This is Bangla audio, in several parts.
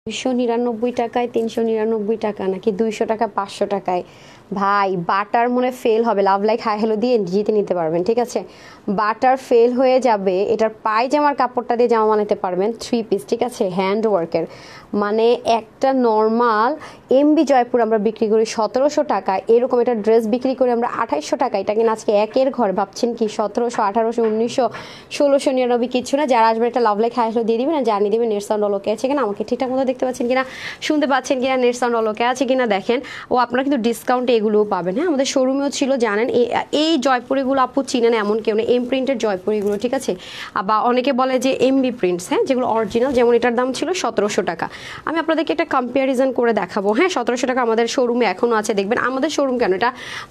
299 টাকায় 399 টাকা নাকি 200 টাকা 500 টাকায় ভাই বাটার মনে ফেল হবে লাভ লাইক হাই হ্যালো দিয়ে জিতে নিতে পারবেন ঠিক আছে বাটার ফেল হয়ে যাবে এটার পায়জামার কাপড়টা দিয়ে জামা বানাতে পারবেন 3 পিস ঠিক আছে হ্যান্ড ওয়ার্কের মানে একটা নর্মাল এমবি জয়পুর আমরা বিক্রি করি 1700 টাকা এরকম একটা ড্রেস বিক্রি করি আমরা 2800 টাকা এটা কিনা আজকে একের ঘর ভাবছেন কি 1700 1800 1900 1699 কিছু না যারা আসবে একটা লাভ লাইক হাই হ্যালো দিয়ে দিবেন আর জানিয়ে দিবেন নেট সাউন্ড অলোকে আছে কিনা আমাকে ঠিকঠাক মতো দেখতে পাচ্ছেন কিনা শুনতে পাচ্ছেন কিনা নেট সাউন্ড অলোকে আছে কিনা দেখেন ও আপনারা কিন্তু ডিসকাউন্টে এগুলোও পাবেন হ্যাঁ আমাদের শোরুমেও ছিল জানেন এই জয়পুরিগুলো আপু চিনেন এমন কেউ নেই এম প্রিন্টের জয়পুরিগুলো ঠিক আছে বা অনেকে বলে যে এমবি প্রিন্টস হ্যাঁ যেগুলো অরিজিনাল যেমন এটার দাম ছিল 1700 টাকা আমি আপনাদেরকে একটা কম্প্যারিজন করে দেখাবো হ্যাঁ 1700 টাকা আমাদের শোরুমে এখনও আছে দেখবেন আমাদের শোরুম কেন এটা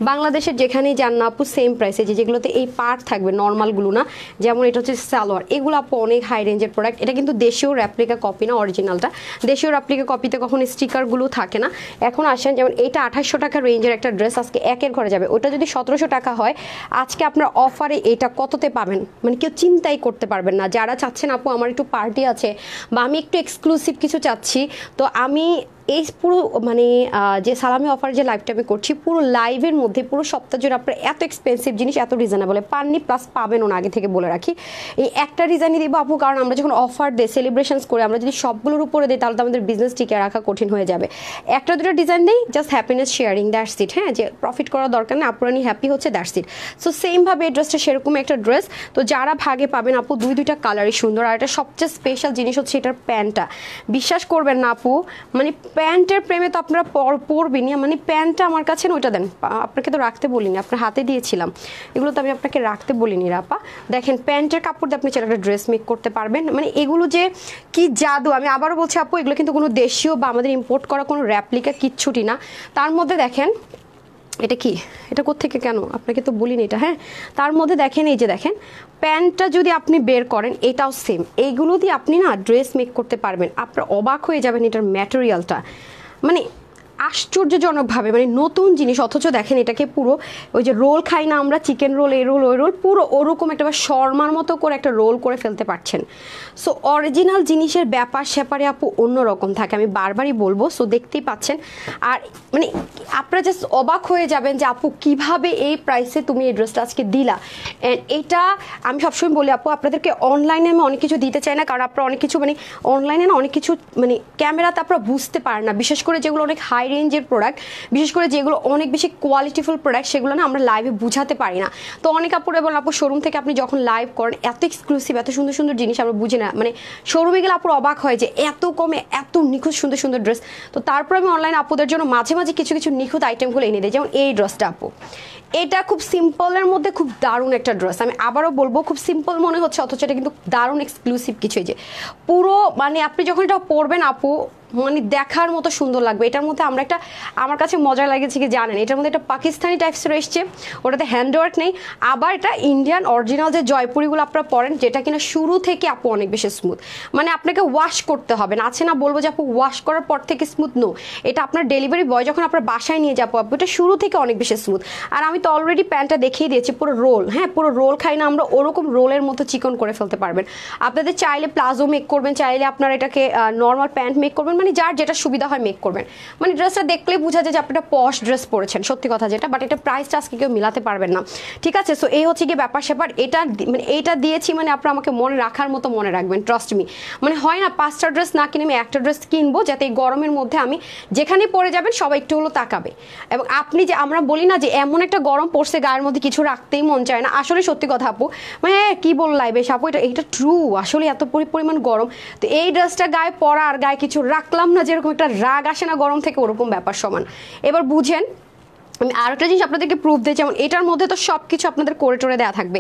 বাংলাদেশের যেখানেই যান না আপু সেম প্রাইসে যেগুলোতে এই পার্ট থাকবে নর্মালগুলো না যেমন এটা হচ্ছে সালোয়ার এগুলো আপু অনেক হাই রেঞ্জের প্রোডাক্ট এটা কিন্তু দেশীয় রেপ্লিকা কপি না অরিজিনালটা দেশীয় রেপ্লিকা কপিতে কখনো স্টিকারগুলো থাকে না এখন আসেন যেমন এটা 2800 টাকা রেঞ্জের একটা ড্রেস আজকে একের ঘরে যাবে ওটা যদি 1700 টাকা হয় আজকে আপনার অফারে এটা কততে পাবেন মানে কেউ চিন্তাই করতে পারবেন না যারা চাচ্ছেন আপু আমার একটু পার্টি আছে বা আমি একটু এক্সক্লুসিভ কিছু চাচ্ছি তো আমি এই পুরো মানে যে সালামি অফার যে লাইভটা আমি করছি পুরো লাইভের মধ্যে পুরো সপ্তাহ জুড়ে আপনার এত এক্সপেন্সিভ জিনিস এত রিজনেবল পাননি প্লাস পাবেনও না আগে থেকে বলে রাখি এই একটা রিজনই দিব আপু কারণ আমরা যখন অফার দিই সেলিব্রেশনস করে আমরা যদি সবগুলোর উপরে দিই তাহলে তো আমাদের বিজনেস টিকে রাখা কঠিন হয়ে যাবে একটা দুটো ডিজাইন দিই just happiness sharing that's it হ্যাঁ যে প্রফিট করার দরকার না আপুরানি হ্যাপি হচ্ছে দ্যাটস ইট সো সেমভাবে এই ড্রেসটা সেরকম একটা ড্রেস তো যারা ভাগে পাবেন আপু দুইটা কালারই সুন্দর আর এটা সবচেয়ে স্পেশাল জিনিস হচ্ছে এটার প্যান্টটা বিশ্বাস করবেন না আপু মানে প্যান্টের প্রেমে তো আপনারা পরবেনই মানে প্যান্টটা আমার কাছে না ওইটা দেন আপনাকে তো রাখতে বলিনি আপনার হাতে দিয়েছিলাম এগুলো তো আমি আপনাকে রাখতে বলিনি রাপা দেখেন প্যান্টের কাপড় দিয়ে আপনি চাইলে একটা ড্রেস মেক করতে পারবেন মানে এগুলো যে কি জাদু আমি আবারও বলছি আপু এগুলো কিন্তু কোনো দেশীয় বা আমাদের ইম্পোর্ট করা কোনো র্যাপ্লিকা কিচ্ছুটি না তার মধ্যে দেখেন এটা কি এটা কোত্থেকে কেন আপনাকে তো বলিনি এটা হ্যাঁ তার মধ্যে দেখেন এই যে দেখেন প্যান্টটা যদি আপনি বের করেন এটাও সেম এইগুলো দিয়ে আপনি না ড্রেস মেক করতে পারবেন আপনার অবাক হয়ে যাবেন এটার ম্যাটেরিয়ালটা মানে আশ্চর্যজনকভাবে মানে নতুন জিনিস অথচ দেখেন এটাকে পুরো ওই যে রোল খাই না আমরা চিকেন রোল এই রোল ওই রোল পুরো ওরকম একটা শর্মার মতো করে একটা রোল করে ফেলতে পারছেন সো অরিজিনাল জিনিসের ব্যাপার স্যাপারে আপু অন্যরকম থাকে আমি বারবারই বলবো সো দেখতেই পাচ্ছেন আর মানে আপনারা জাস্ট অবাক হয়ে যাবেন যে আপু কিভাবে এই প্রাইসে তুমি এই ড্রেসটা আজকে দিলা অ্যান্ড এটা আমি সবসময় বলি আপু আপনাদেরকে অনলাইনে আমি অনেক কিছু দিতে চাই না কারণ আপনারা অনেক কিছু মানে অনলাইনে না অনেক কিছু মানে ক্যামেরাতে আপনারা বুঝতে পারেন না বিশেষ করে যেগুলো অনেক হাই রেঞ্জের প্রোডাক্ট বিশেষ করে যেগুলো অনেক বেশি কোয়ালিটিফুল প্রোডাক্ট সেগুলো না আমরা লাইভে বুঝাতে পারি না তো অনেক আপুরা বলেন আপু শোরুম থেকে আপনি যখন লাইভ করেন এত এক্সক্লুসিভ এত সুন্দর সুন্দর জিনিস আমরা বুঝি না মানে শোরুমে গেলে আপুর অবাক হয় যে এত কমে এত নিখুঁত সুন্দর সুন্দর ড্রেস তো তারপর আমি অনলাইন আপুদের জন্য মাঝে মাঝে কিছু কিছু নিখুঁত আইটেমগুলো এনে দিই যেমন এই ড্রেসটা আপু এটা খুব সিম্পলের মধ্যে খুব দারুণ একটা ড্রেস আমি আবারও বলবো খুব সিম্পল মনে হচ্ছে অথচ এটা কিন্তু দারুণ এক্সক্লুসিভ কিছু যে পুরো মানে আপনি যখন এটা পরবেন আপু মানে দেখার মতো সুন্দর লাগবে এটার মধ্যে আমরা একটা আমার কাছে মজা লাগেছে কি জানেন এটার মধ্যে একটা পাকিস্তানি টাইপসের এসছে ওটাতে হ্যান্ডওয়ার্ক নেই আবার এটা ইন্ডিয়ান অরিজিনাল যে জয়পুরিগুলো আপনারা পরেন যেটা কিনা শুরু থেকে আপু অনেক বেশি স্মুথ মানে আপনাকে ওয়াশ করতে হবে না আছে না বলবো যে আপু ওয়াশ করার পর থেকে স্মুথ নো এটা আপনার ডেলিভারি বয় যখন আপনার বাসায় নিয়ে যাবো আপু এটা শুরু থেকে অনেক বেশি স্মুথ আর আমি তো অলরেডি প্যান্টটা দেখিয়ে দিয়েছি পুরো রোল হ্যাঁ পুরো রোল খাই না আমরা ওরকম রোলের মতো চিকন করে ফেলতে পারবেন আপনাদের চাইলে প্লাজো মেক করবেন চাইলে আপনারা এটাকে নর্মাল প্যান্ট মেক করবেন মানে যার যেটা সুবিধা হয় মেক করবেন মানে ড্রেসটা দেখলেই বোঝা যায় যে আপনি একটা পশ ড্রেস পরেছেন সত্যি কথা যেটা বাট এটা প্রাইসটা আজকে কেউ মিলাতে পারবেন না ঠিক আছে সো এই হচ্ছে কি ব্যাপার স্যাপার এটা মানে এইটা দিয়েছি মানে আপনারা আমাকে মনে রাখার মতো মনে রাখবেন ট্রাস্ট মি মানে হয় না 5টা ড্রেস না কিনে আমি একটা ড্রেস কিনবো যাতে এই গরমের মধ্যে আমি যেখানে পরে যাবেন সবাই একটু হলো তাকাবে এবং আপনি যে আমরা বলি না যে এমন একটা গরম পড়ছে গায়ের মধ্যে কিছু রাখতেই মন চায় না আসলে সত্যি কথা আপু মানে কি বললাই বেশ আপু এটা ট্রু আসলে এত পরিমাণ গরম তো এই ড্রেসটা গায়ে পরা আর গায়ে কিছু রাখলাম না যেরকম একটা রাগ আসে না গরম থেকে ওরকম ব্যাপার সমান এবার বুঝেন আমি আরেকটা জিনিস আপনাদেরকে প্রুফ দিই যেমন এটার মধ্যে তো সব কিছু আপনাদের করে টোরে দেওয়া থাকবে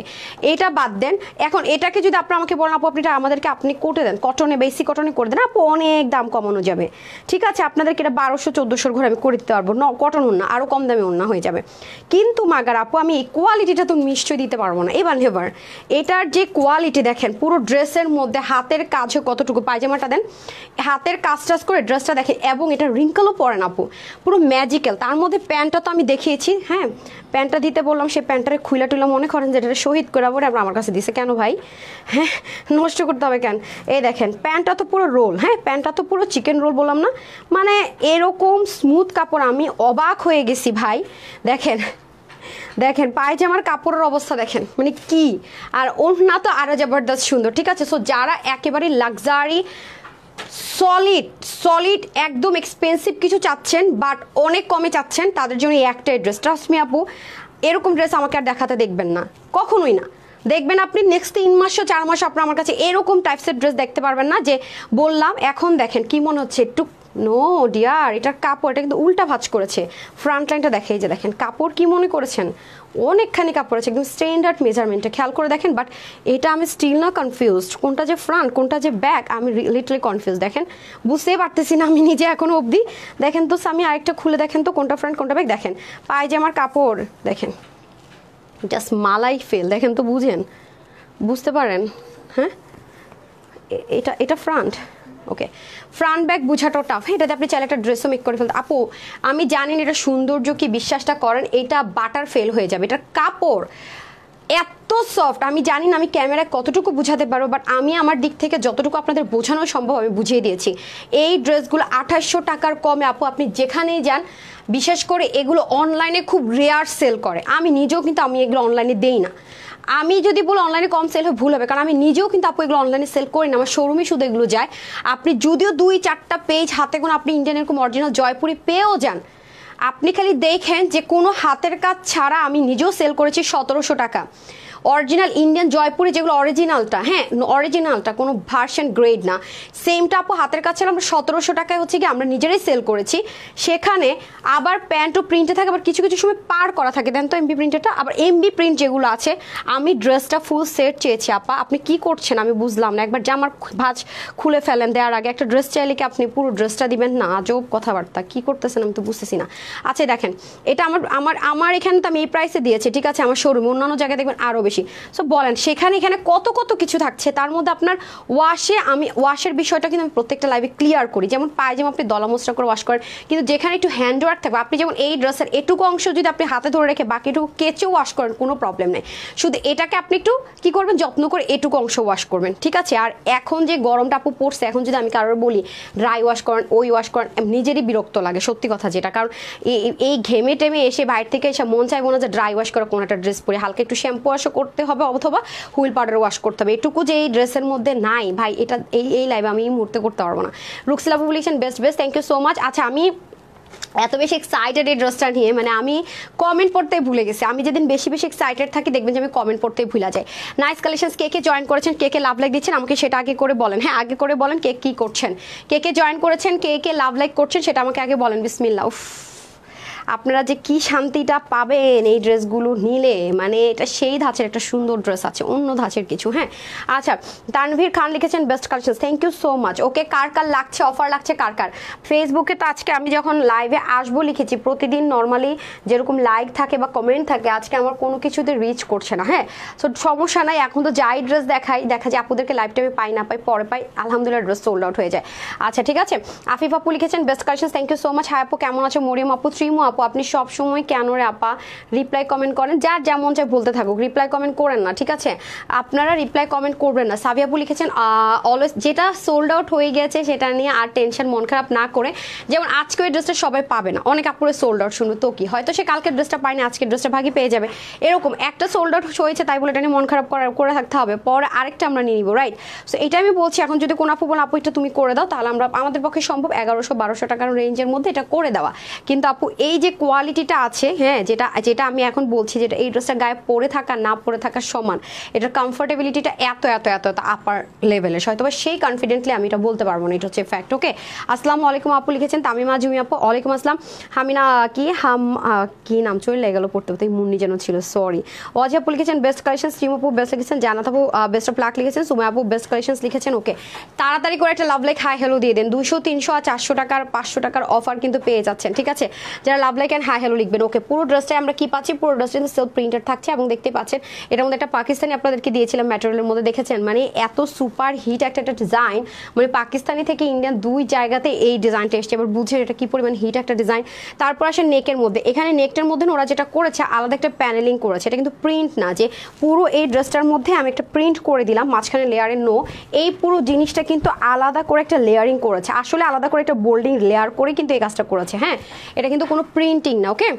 এটা বাদ দেন এখন এটাকে যদি আপনারা আমাকে বলেন আপু আপনি আমাদেরকে আপনি কোটে দেন কটনে বেশি কটনে করে দেন আপু অনেক দাম কমানো যাবে ঠিক আছে আপনাদেরকে এটা 1200-1400 ঘরে আমি করে দিতে পারবো না কটন ওড়না আরও কম দামে ওড়না হয়ে যাবে কিন্তু মাগার আপু আমি এই কোয়ালিটিটা তো নিশ্চয়ই দিতে পারবো না এবার এটার যে কোয়ালিটি দেখেন পুরো ড্রেসের মধ্যে হাতের কাজও কতটুকু পায়জামাটা দেন হাতের কাজ টাজ করে ড্রেসটা দেখেন এবং এটা রিঙ্কেলও পরে না আপু পুরো ম্যাজিক্যাল তার মধ্যে প্যান্টটা তো আমি দেখিয়েছি, হ্যাঁ প্যান্টটা দিতে বললাম, সেই প্যান্টটারে খুইলা টুইলা মনে করেন যে এটা শহীদ করে বলে আমার কাছে দিছে। কেন ভাই, হ্যাঁ নষ্ট করতে হবে কেন? এই দেখেন প্যান্টটা তো পুরো রোল, হ্যাঁ প্যান্টটা তো পুরো চিকেন রোল বললাম না, মানে এরকম স্মুথ কাপড়, আমি অবাক হয়ে গেছি ভাই। দেখেন দেখেন পায়জামার কাপড়ের অবস্থা দেখেন, মানে কি, আর ওড়না তো আরো জবরদস্ত সুন্দর, ঠিক আছে। সো যারা একেবারে লাক্সারি সলিড সলিড একদম এক্সপেন্সিভ কিছু চাচ্ছেন বাট অনেক কমে চাচ্ছেন, তাদের জন্য এই একটা ড্রেস। ট্রাস্ট মি আপু, এরকম ড্রেস আমাকে আর দেখাতে দেখবেন না, কখনোই না দেখবেন। আপনি নেক্সট 3 মাসও 4 মাস আপনার আমার কাছে এরকম টাইপসের ড্রেস দেখতে পারবেন না যে বললাম। এখন দেখেন কি মনে হচ্ছে একটু, নো ডিয়ার, এটার কাপড় এটা কিন্তু উল্টা ভাঁজ করেছে। ফ্রন্ট লাইনটা দেখে, এই যে দেখেন কাপড় কি মনে করেছেন, অনেকখানি কাপড় আছে একদম স্ট্যান্ডার্ড মেজারমেন্টে, খেয়াল করে দেখেন। বাট এটা আমি স্টিল না কনফিউজড, কোনটা যে ফ্রন্ট কোনটা যে ব্যাক, আমি লিটারালি কনফিউজ। দেখেন বুঝতেই পারতেছি না আমি নিজে এখনো অবধি। দেখেন তো আমি আরেকটা খুলে দেখেন তো কোনটা ফ্রন্ট কোনটা ব্যাক। দেখেন পায়জামার কাপড় দেখেন, জাস্ট মালাই ফেল, দেখেন তো বুঝেন, বুঝতে পারেন, হ্যাঁ এটা এটা ফ্রন্ট, ওকে ফ্রন্ট ব্যাক বুঝাটাও টাফ। হ্যাঁ এটাতে আপনি চাইলে একটা ড্রেসও মেক করে ফেলতে। আপু আমি জানেন এটা সৌন্দর্য কি, বিশ্বাসটা করেন এটা বাটার ফেল হয়ে যাবে, এটার কাপড় এত সফট। আমি জানি না আমি ক্যামেরায় কতটুকু বুঝাতে পারবো, বাট আমি আমার দিক থেকে যতটুকু আপনাদের বোঝানো সম্ভব আমি বুঝিয়ে দিয়েছি। এই ড্রেসগুলো 2800 টাকার কমে আপু আপনি যেখানেই যান, বিশেষ করে এগুলো অনলাইনে খুব রেয়ার সেল করে। আমি নিজেও কিন্তু আমি এগুলো অনলাইনে দেই না, আমি যদি বলি অনলাইনে কম সেল হয় ভুল হবে, কারণ আমি নিজেও কিন্তু আপু এগুলো অনলাইনে সেল করি না, আমার শোরুমে শুধু এগুলো যায়। আপনি যদিও 2-4টা পেজ হাতে কোনো আপনি ইন্ডিয়ান এরকম অরিজিনাল জয়পুরি পেয়েও যান, আপনি খালি দেখেন যে কোনো হাতের কাজ ছাড়া আমি নিজেও সেল করেছি 1700 টাকা অরিজিনাল ইন্ডিয়ান জয়পুরি, যেগুলো অরিজিনালটা, হ্যাঁ অরিজিনালটা কোনো ভার্সন গ্রেড না, সেমটা আপু হাতের কাছে আমরা 1700 টাকায় হচ্ছে কি আমরা নিজেরাই সেল করেছি। সেখানে আবার প্যান্টও প্রিন্টে থাকে, আবার কিছু কিছু সময় পার করা থাকে, দেন তো এমবি প্রিন্টেরটা, আবার এমবি প্রিন্ট যেগুলো আছে। আমি ড্রেসটা ফুল সেট চেয়েছি আপা, আপনি কি করছেন আমি বুঝলাম না। একবার জামার ভাঁজ খুলে ফেলেন দেওয়ার আগে, একটা ড্রেস চাইলে কি আপনি পুরো ড্রেসটা দিবেন না? আজব কথাবার্তা, কি করতেছেন আমি তো বুঝতেছি না। আচ্ছা দেখেন এটা আমার আমার আমার এখানে তো আমি এই প্রাইসে দিয়েছি, ঠিক আছে, আমার শোরুম, অন্যান্য জায়গায় দেখবেন আরও বেশি। সো বলেন সেখানে এখানে কত কত কিছু থাকছে, তার মধ্যে আপনার ওয়াশে, আমি ওয়াশের বিষয়টা কিন্তু আমি প্রত্যেকটা লাইভে ক্লিয়ার করি। যেমন পায়জামা আপনি দলা মোচড়া করে ওয়াশ করেন, কিন্তু যেখানে একটু হ্যান্ড ওয়ার্ক থাকবে, আপনি যেমন এই ড্রেসের এটুকু অংশ যদি আপনি হাতে ধরে রেখে বাকিটুকু কেচেও ওয়াশ করেন কোনো প্রবলেম নেই, শুধু এটাকে আপনি একটু কি করবেন যত্ন করে এটুকু অংশ ওয়াশ করবেন, ঠিক আছে। আর এখন যে গরমটা আপু পড়ছে, এখন যদি আমি কারোর বলি ড্রাই ওয়াশ করেন ওই ওয়াশ করেন, নিজেরই বিরক্ত লাগে সত্যি কথা যেটা, কারণ এই ঘেমে টেমে এসে বাইরে থেকে এসে মন চাইবো না যে ড্রাই ওয়াশ করে কোনো একটা ড্রেস পরে, হালকা একটু শ্যাম্পু ওয়াশও করতে হবে অথবা হুইল পাউডার ওয়াশ করতে হবে, এটুকু যে এই ড্রেসের মধ্যে নাই ভাই, এটা এই লাইভে আমি এই মুহূর্তে করতে পারবো না। রুকসিলা আপু বলেছেন best best, thank you so much. আচ্ছা আমি এত বেশি এক্সাইটেড এই ড্রেসটা নিয়ে, মানে আমি কমেন্ট পড়তেই ভুলে গেছি। আমি যেদিন বেশি বেশি এক্সাইটেড থাকি দেখবেন যে আমি কমেন্ট পড়তেই ভুলে যাই। নাইস কালেকশনস, কে কে জয়েন করেছেন, কে কে লাভ লাইক দিচ্ছেন আমাকে সেটা আগে করে বলেন। হ্যাঁ আগে করে বলেন কে কি করছেন, কে কে জয়েন করেছেন, কে কে লাভ লাইক করছেন সেটা আমাকে আগে বলেন। বিসমিল্লাহ। উফ আপনারা যে কি শান্তিটা পাবেন এই ড্রেসগুলো নিলে, মানে এটা সেই ধাঁচের একটা সুন্দর ড্রেস আছে, অন্য ধাঁচের কিছু। হ্যাঁ আচ্ছা তানভীর খান লিখেছেন best collection, thank you so much. Okay কার কার লাগছে অফার লাগছে কার কার ফেসবুকে? তো আজকে আমি যখন লাইভে আসবো লিখেছি, প্রতিদিন নর্মালি যেরকম লাইক থাকে বা কমেন্ট থাকে, আজকে আমার কোনো কিছুতে রিচ করছে না। হ্যাঁ সো সমস্যা নাই, এখন তো যাই ড্রেস দেখাই দেখা যায় আপুদেরকে লাইভ টাইমে পাই না পাই, পরে পাই, আলহামদুলিল্লাহ ড্রেস সোল্ড আউট হয়ে যায়। আচ্ছা ঠিক আছে, আফিফ আপু লিখেছেন best collection, thank you so much. Hi আপু কেমন আছো? মরিয়ম আপু, ত্রিমু আপু, আপনি সব সময় কেন রে আপা রিপ্লাই কমেন্ট করেন? যার যেমন চাই বলতে থাকুক, রিপ্লাই কমেন্ট করেন না, ঠিক আছে, আপনারা রিপ্লাই কমেন্ট করবেন না। সাবিয়া আপু লিখেছেন অলওয়েজ যেটা সোল্ড আউট হয়ে গেছে সেটা নিয়ে আর টেনশন মন খারাপ না করে, যেমন আজকে ওই ড্রেসটা সবাই পাবে না, অনেক আপুরে সোল্ড আউট শুনবে তো কি, হয়তো সে কালকের ড্রেসটা পায়নি আজকের ড্রেসটা ভাগই পেয়ে যাবে, এরকম একটা সোল্ড আউট হয়েছে তাই বলে এটা নিয়ে মন খারাপ করে থাকতে হবে, পরে আরেকটা আমরা নিয়ে নিবো, রাইট? সো এটা আমি বলছি, এখন যদি কোনো আপু বলে আপু এটা তুমি করে দাও, তাহলে আমরা আমাদের পক্ষে সম্ভব 1100-1200 টাকার রেঞ্জের মধ্যে এটা করে দেওয়া, কিন্তু আপু এই যে কোয়ালিটিটা আছে, হ্যাঁ যেটা যেটা আমি এখন বলছি, যেটা এই ড্রেসটা গায়ে পরে থাকা না পরে থাকার সমান, এটার কমফোর্টেবিলিটিটা এত এত এত এত আপার লেভেলের, হয়তো বা সেই কনফিডেন্টলি আমি এটা বলতে পারবো না, এটা হচ্ছে ফ্যাক্ট। ওকে আসসালামু আলাইকুম আপু লিখেছেন, তামিমা জুমি আপু ওয়ালাইকুম আসসালাম। হামিনা কি নাম চলে গেল পড়তে পড়তে, মুন্নি যেন ছিল, সরি। অজয় আপু লিখেছেন বেস্ট কালেকশন, স্ট্রিম আপু বেস্ট লিখেছেন, জানাত আপু বেস্ট অফ লাক লিখেছেন, সুমাই আপু বেস্ট কালেকশন লিখেছেন। ওকে তাড়াতাড়ি করে একটা লাভ লাইক হাই হ্যালো দিয়ে দেন, 200, 300 আর 400 টাকার 500 টাকার অফার কিন্তু পেয়ে যাচ্ছেন, ঠিক আছে। যারা love like and hi hello লিখবেন। ওকে, পুরো ড্রেসটাই আমরা কি পাচ্ছি, পুরো ড্রেসটা কিন্তু সেলফ প্রিন্টেড থাকছে এবং দেখতে পাচ্ছেন এটার মধ্যে একটা পাকিস্তানি আপনাদেরকে দিয়েছিলাম ম্যাটেরিয়ালের মধ্যে, দেখেছেন মানে এত সুপার হিট একটা ডিজাইন, মানে পাকিস্তানি থেকে ইন্ডিয়ান দুই জায়গাতে এই ডিজাইনটা এসছে। এবার বুঝে এটা কি পরিমাণ হিট একটা ডিজাইন। তারপর আসে নেকের মধ্যে, এখানে নেকটার মধ্যে ওরা যেটা করেছে আলাদা একটা প্যানেলিং করেছে, এটা কিন্তু প্রিন্ট না যে পুরো এই ড্রেসটার মধ্যে আমি একটা প্রিন্ট করে দিলাম মাঝখানে লেয়ারের, নো, এই পুরো জিনিসটা কিন্তু আলাদা করে একটা লেয়ারিং করেছে, আসলে আলাদা করে একটা বোল্ডিং লেয়ার করে কিন্তু এই কাজটা করেছে। হ্যাঁ, এটা কিন্তু কোনো প্রিন্টিং না। ওকে,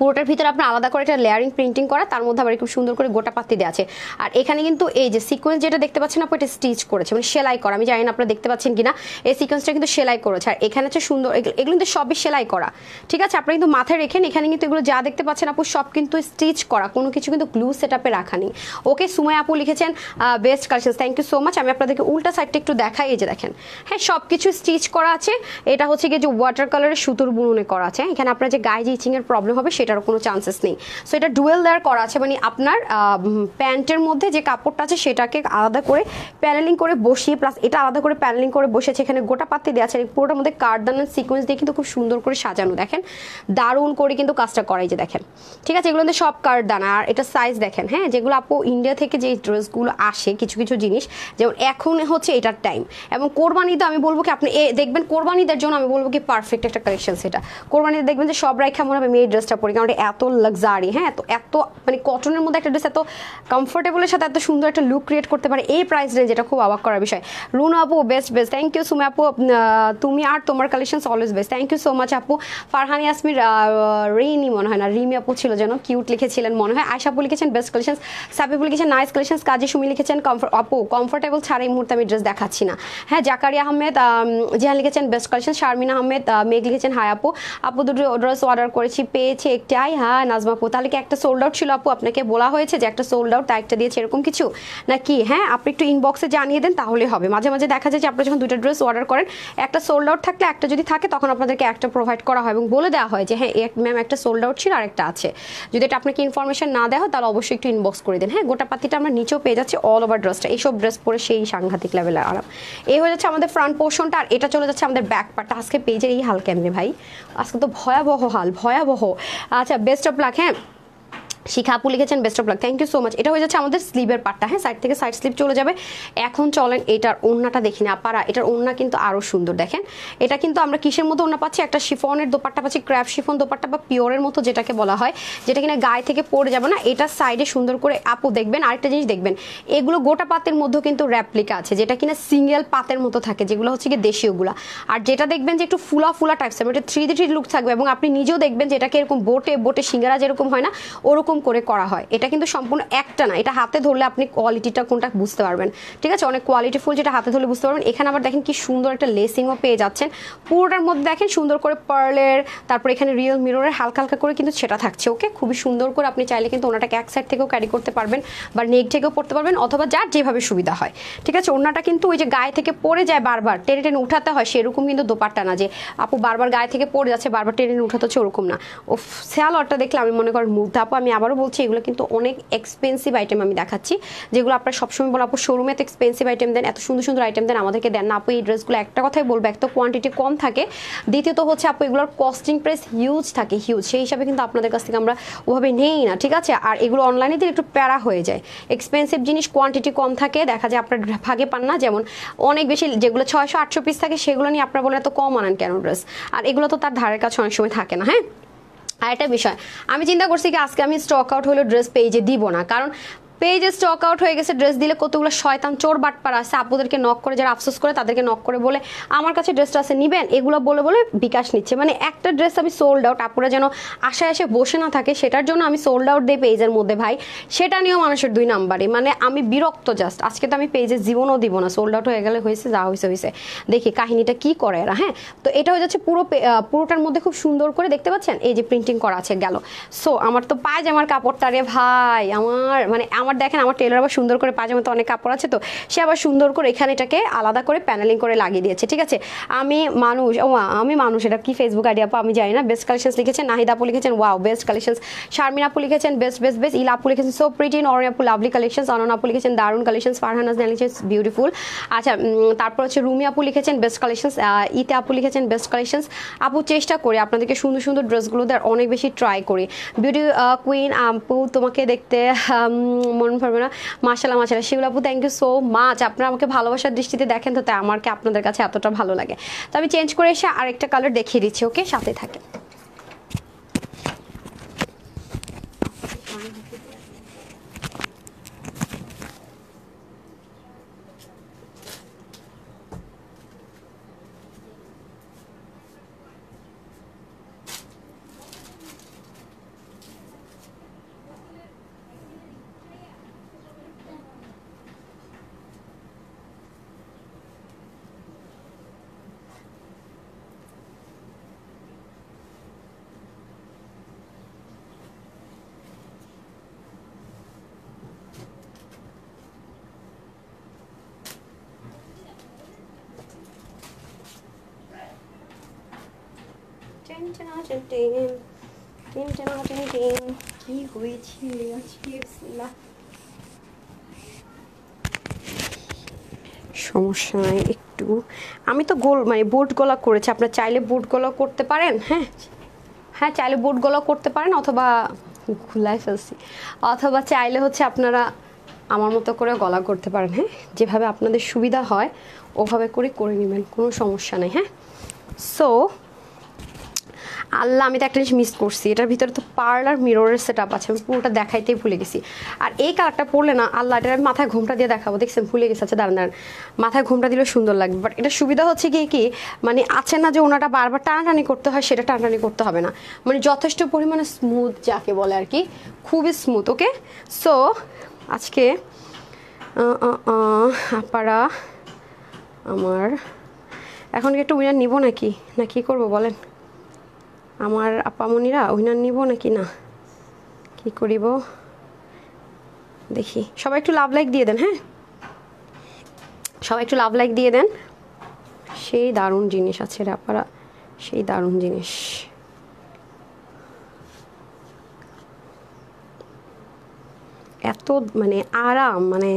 পুরোটার ভিতরে আপনার আলাদা করে একটা লেয়ারিং প্রিন্টিং করা, তার মধ্যে আবার খুব সুন্দর করে গোটা পাতি দেওয়া আছে। আর এখানে কিন্তু এই যে সিকোয়েন্স যেটা দেখতে পাচ্ছেন আপু, এটা স্টিচ করেছে, মানে সেলাই করা, আমি জানি না আপনারা দেখতে পাচ্ছেন কিনা, এই সিকোয়েন্সটা কিন্তু সেলাই করেছে। আর এখানে হচ্ছে সুন্দর, এগুলো কিন্তু সবই সেলাই করা, ঠিক আছে, আপনারা কিন্তু মাথায় রেখেন। এখানে কিন্তু এগুলো যা দেখতে পাচ্ছেন আপু সব কিন্তু স্টিচ করা, কোনো কিছু কিন্তু গ্লু সেট আপে রাখা নেই। ওকে, সুমাই আপু লিখেছেন best collection, thank you so much. আমি আপনাদেরকে উল্টা সাইডটা একটু দেখাই, এই যে দেখেন, হ্যাঁ সব কিছু স্টিচ করা আছে। এটা হচ্ছে গিয়ে যে ওয়াটার কালারের সুতোর বুননে করা আছে, এখানে আপনার যে গায়ে যে ইচিং এর প্রবলেম হবে সেটারও কোনো চান্সেস নেই। সো এটা ডুয়েল লেয়ার করা আছে, মানে আপনার প্যান্টের মধ্যে যে কাপড়টা আছে সেটাকে আলাদা করে প্যানেলিং করে বসিয়ে, প্লাস এটা আলাদা করে প্যানেলিং করে বসেছে, এখানে গোটা পাতি দেওয়া আছে, পুরোটার মধ্যে কার্ডান সিকোয়েন্স দিয়ে কিন্তু খুব সুন্দর করে সাজানো, দেখেন দারুণ করে কিন্তু কাজটা করাই যে দেখেন, ঠিক আছে, এগুলো সব কার্ডান। আর এটা সাইজ দেখেন, হ্যাঁ যেগুলো আপু ইন্ডিয়া থেকে যে ড্রেসগুলো আসে কিছু কিছু জিনিস, যেমন এখন হচ্ছে এটার টাইম, এবং কোরবানিতে আমি বলবো কি আপনি দেখবেন, কোরবানিদের জন্য আমি বলবো কি পারফেক্ট একটা কালেকশন। সেটা কোরবানিতে দেখবেন যে সব রাইখা মনে হবে আমি এই ড্রেসটা পরি, কারণ এত লাক্সারি, হ্যাঁ এত মানে কটনের মধ্যে একটা ড্রেস এত কমফোর্টেবলের সাথে এত সুন্দর একটা লুক ক্রিয়েট করতে পারে এই প্রাইস রেঞ্জ, এটা খুব অবাক করার বিষয়। রুনা আপু বেস্ট, থ্যাংক ইউ। সুমা আপু তুমি আর তোমার collections always best, thank you so much আপু। ফারহানি আসমির রিনি মনে হয় না, রিমি আপু ছিল যেন, কিউট লিখেছিলেন মনে হয়। আয়শা আপু লিখেছেন বেস্ট কালেকশনস, সাবিব লিখেছেন নাইস কালেকশনস, কাজী সুমি লিখেছেন আপু কমফোর্টেবল ছাড়া এই মুহূর্তে আমি ড্রেস দেখাচ্ছি না। হ্যাঁ, জাকারিয়া আহমেদ জিহান লিখেছেন বেস্ট কালেকশন, শারমিনা আহমেদ মেঘ লিখেছেন হাই আপু, আপু দুটো ড্রেস অর্ডার করেছি পেয়েছি একটাই। হ্যাঁ নাজমা আপু, তাহলে কি একটা সোল্ড আউট ছিল আপু, আপনাকে বলা হয়েছে যে একটা সোল্ড আউট, তাই একটা দিয়েছে এরকম কিছু নাকি? হ্যাঁ, আপনি একটু ইনবক্সে জানিয়ে দেন তাহলে হবে। মাঝে মাঝে দেখা যায় যে আপনারা যখন দুটো ড্রেস অর্ডার করেন, একটা সোল্ড আউট থাকলে একটা যদি থাকে তখন আপনাদেরকে একটা প্রোভাইড করা হয় এবং বলে দেওয়া হয় যে হ্যাঁ ম্যাম একটা সোল্ড আউট ছিল আর একটা আছে। যদি এটা আপনাকে ইনফরমেশন না দেওয়া হয় তাহলে অবশ্যই একটু ইনবক্স করে দেন। হ্যাঁ, গোটা পাতিটা আমরা নিচেও পেয়ে যাচ্ছি অল ওভার ড্রেসটা, এইসব ড্রেস পরে সেই সাংঘাতিক লেভেলের আরাম। এই হয়ে যাচ্ছে আমাদের ফ্রন্ট পোর্শনটা, আর এটা চলে যাচ্ছে আমাদের ব্যাক পার্টটা। আজকে পেজের এই হাল কেমনে ভাই, আজকে তো ভয়াবহ হাল, ভয়াবহ। আচ্ছা, বেস্ট অফ লাক। হ্যাঁ, শিখা আপু লিখেছেন best of luck, thank you so much. এটা হয়ে যাচ্ছে আমাদের স্লিভের পার্টটা, হ্যাঁ সাইড থেকে সাইড স্লিভ চলে যাবে। এখন চলেন এটার ওড়নাটা দেখি না আপারা, এটার ওড়না কিন্তু আরও সুন্দর, দেখেন এটা কিন্তু আমরা কিসের মতো ওড়না পাচ্ছি, একটা শিফনের দোপাট্টা পাচ্ছি, ক্র্যাপ শিফন দোপাট্টা বা পিওরের মতো যেটাকে বলা হয়, যেটা কিনা গায়ে থেকে পড়ে যাবে না। এটা সাইডে সুন্দর করে আপু দেখবেন, আরেকটা জিনিস দেখবেন, এগুলো গোটা পাতের মধ্যেও কিন্তু র্যাপ্লিকা আছে, যেটা কিনা সিঙ্গেল পাতের মতো থাকে, যেগুলো হচ্ছে কি দেশীয়গুলা। আর যেটা দেখবেন যে একটু ফুলা ফুলা টাইপসের, এটা 3D লুক থাকবে, এবং আপনি নিজেও দেখবেন যে এটাকে এরকম বোটে সিঙ্গারা যেরকম হয় না ওরকম করে করা হয়। এটা কিন্তু সম্পূর্ণ একটা না, এটা হাতে ধরলে আপনি কোয়ালিটিটা কোনটা বুঝতে পারবেন, ঠিক আছে, অনেক কোয়ালিটিফুল, যেটা হাতে ধরলে বুঝতে পারবেন। এখানে আবার দেখেন কি সুন্দর একটা লেসিংও পেয়ে যাচ্ছেন, পুরোটার মধ্যে দেখেন সুন্দর করে পার্লের, তারপর এখানে রিয়েল মিররের হালকা হালকা করে কিন্তু সেটা থাকছে। ওকে, খুবই সুন্দর করে আপনি চাইলে কিন্তু ওনাটাকে এক সাইড থেকেও ক্যারি করতে পারবেন বা নেক থেকেও পড়তে পারবেন, অথবা যার যেভাবে সুবিধা হয়, ঠিক আছে। ওনাটা কিন্তু ওই যে গায়ে থেকে পড়ে যায় বারবার টেনে টেনে উঠাতে হয় সেরকম কিন্তু দোপাট্টা না, যে আপু বারবার গায়ে থেকে পড়ে যাচ্ছে বারবার টেনে টেনে উঠাতে হচ্ছে ওরকম না। ও স্যালোয়ারটা দেখলে আমি মনে করেন মুগ্ধ। আপু আমি আবারও বলছি এগুলো কিন্তু অনেক এক্সপেন্সিভ আইটেম আমি দেখাচ্ছি, যেগুলো আপনারা সবসময় বলো আপু শোরুমে তো এক্সপেন্সিভ আইটেম দেন, এত সুন্দর সুন্দর আইটেম দেন, আমাদেরকে দেন না আপু। এই ড্রেসগুলো একটা কথাই বলবো, এক তো কোয়ান্টিটি কম থাকে, দ্বিতীয়ত হচ্ছে আপু এগুলোর কস্টিং প্রাইস হিউজ থাকে, হিউজ, সেই হিসাবে কিন্তু আপনাদের কাছ থেকে আমরা ওভাবে নেই না, ঠিক আছে। আর এগুলো অনলাইনে দিলে একটু প্যারা হয়ে যায়, এক্সপেন্সিভ জিনিস কোয়ান্টিটি কম থাকে, দেখা যায় আপনার ভাগে পান না। যেমন অনেক বেশি যেগুলো 600-800 পিস থাকে সেগুলো নিয়ে আপনারা বলেন এত কম আনেন কেন ড্রেস, আর এগুলো তো তার ধারের কাছে অনেক সময় থাকে না। হ্যাঁ, আর একটা বিষয় আমি চিন্তা করছি কি আজকে আমি স্টক আউট হলে ড্রেস পেজে দিব না, কারণ পেজে স্টক আউট হয়ে গেছে, ড্রেস দিলে কতগুলো শয়তান চোর বাটপার আছে, আপুদেরকে নক করে, যারা আফসোস করে তাদেরকে নক করে বলে আমার কাছে ড্রেসটা আছে নিবেন, এগুলো বলে বলে বিকাশ নিচ্ছে। মানে একটা ড্রেস আমি সোল্ড আউট, আপুরা যেন আশায় এসে বসে না থাকে, সেটার জন্য আমি সোল্ড আউট দিই পেজের মধ্যে ভাই, সেটা নিয়েও মানুষের 2 নাম্বারে, মানে আমি বিরক্ত জাস্ট। আজকে তো আমি পেজে জীবনও দিব না, সোল্ড আউট হয়ে গেলে হয়েছে, যা হয়েছে হয়েছে, দেখি কাহিনীটা কি করে এরা। হ্যাঁ, তো এটা হয়ে যাচ্ছে পুরোটার মধ্যে খুব সুন্দর করে দেখতে পাচ্ছেন এই যে প্রিন্টিং করা আছে গেল। সো আমার তো পায়জামার কাপড়টা রে ভাই, আমার মানে আমার আবার দেখেন আমার টেলার আবার সুন্দর করে পাজামাতে অনেক কাপড় আছে তো সে আবার সুন্দর করে এখানে এটাকে আলাদা করে প্যানেলিং করে লাগিয়ে দিয়েছে, ঠিক আছে। আমি মানুষ এটা কি ফেসবুক আইডি আপু আমি জানি না। বেস্ট কালেকশনস লিখেছেন, নাহিদ আপু লিখেছেন ওয়াও বেস্ট কালেকশনস, শারমিন আপু লিখেছেন বেস্ট বেস্ট বেস্ট, ইলা আপু লিখেছেন সো প্রিটি, নরিন আপু লাভলি কালেকশনস, অনন আপু লিখেছেন দারুন কালেকশনস, ফারহান হাসান লিখেছেন বিউটিফুল। আচ্ছা তারপর হচ্ছে রুমি আপু লিখেছেন বেস্ট কালেকশনস, ইতে আপু লিখেছেন বেস্ট কালেকশনস। আপু চেষ্টা করি আপনাদেরকে সুন্দর সুন্দর ড্রেসগুলো দেওয়ার, অনেক বেশি ট্রাই করি। বিউটি কুইন আপু তোমাকে দেখতে মন পড়বে না, মাশাআল্লাহ মাশাআল্লাহ। শিউল আপু থ্যাংক ইউ সো মাচ, আপনারা আমাকে ভালোবাসার দৃষ্টিতে দেখেন তো তাই আমাকে আপনাদের কাছে এতটা ভালো লাগে। তো আমি চেঞ্জ করে এসে আরেকটা কালার দেখিয়ে দিচ্ছি, ওকে সাথে থাকে। কি হয়েছে সমস্যা নাই একটু, আমি তো গোল মানে বোট গলা করেছি, আপনার চাইলে বোট গলা করতে পারেন। হ্যাঁ হ্যাঁ চাইলে বোট গলা করতে পারেন, অথবা ঘুলাই ফেলছি, অথবা চাইলে হচ্ছে আপনারা আমার মতো করে গলা করতে পারেন। হ্যাঁ যেভাবে আপনাদের সুবিধা হয় ওভাবে করে নেবেন, কোনো সমস্যা নেই। হ্যাঁ সো আল্লাহ আমি তো একটা জিনিস মিস করছি, এটার ভিতরে তো পার্লার মিররের সেট আপ আছে, আমি পুরোটা দেখাইতেই ভুলে গেছি। আর এই কালারটা পরলে না আল্লাহ এটা আমি মাথায় ঘোমটা দিয়ে দেখাবো, দেখছেন ভুলে গেছে। আচ্ছা দাঁড়ান মাথায় ঘোমটা দিলে সুন্দর লাগবে, বাট এটা সুবিধা হচ্ছে কি মানে আছে না যে ওনাটা বারবার টানাটানি করতে হয়, সেটা টানাটানি করতে হবে না, মানে যথেষ্ট পরিমাণে স্মুথ যাকে বলে আর কি, খুবই স্মুথ। ওকে সো আজকে আপারা আমার এখন কি একটু উইনার নিব নাকি না কি করবো বলেন, আমার আপামনিরা উইনার নিব নাকি না কি করিব দেখি। সবাই একটু লাভ লাইক দিয়ে দেন, হ্যাঁ সবাই একটু লাভ লাইক দিয়ে দেন। সেই দারুণ জিনিস আছে রে আপারা, সেই দারুণ জিনিস। এত মানে আরাম, মানে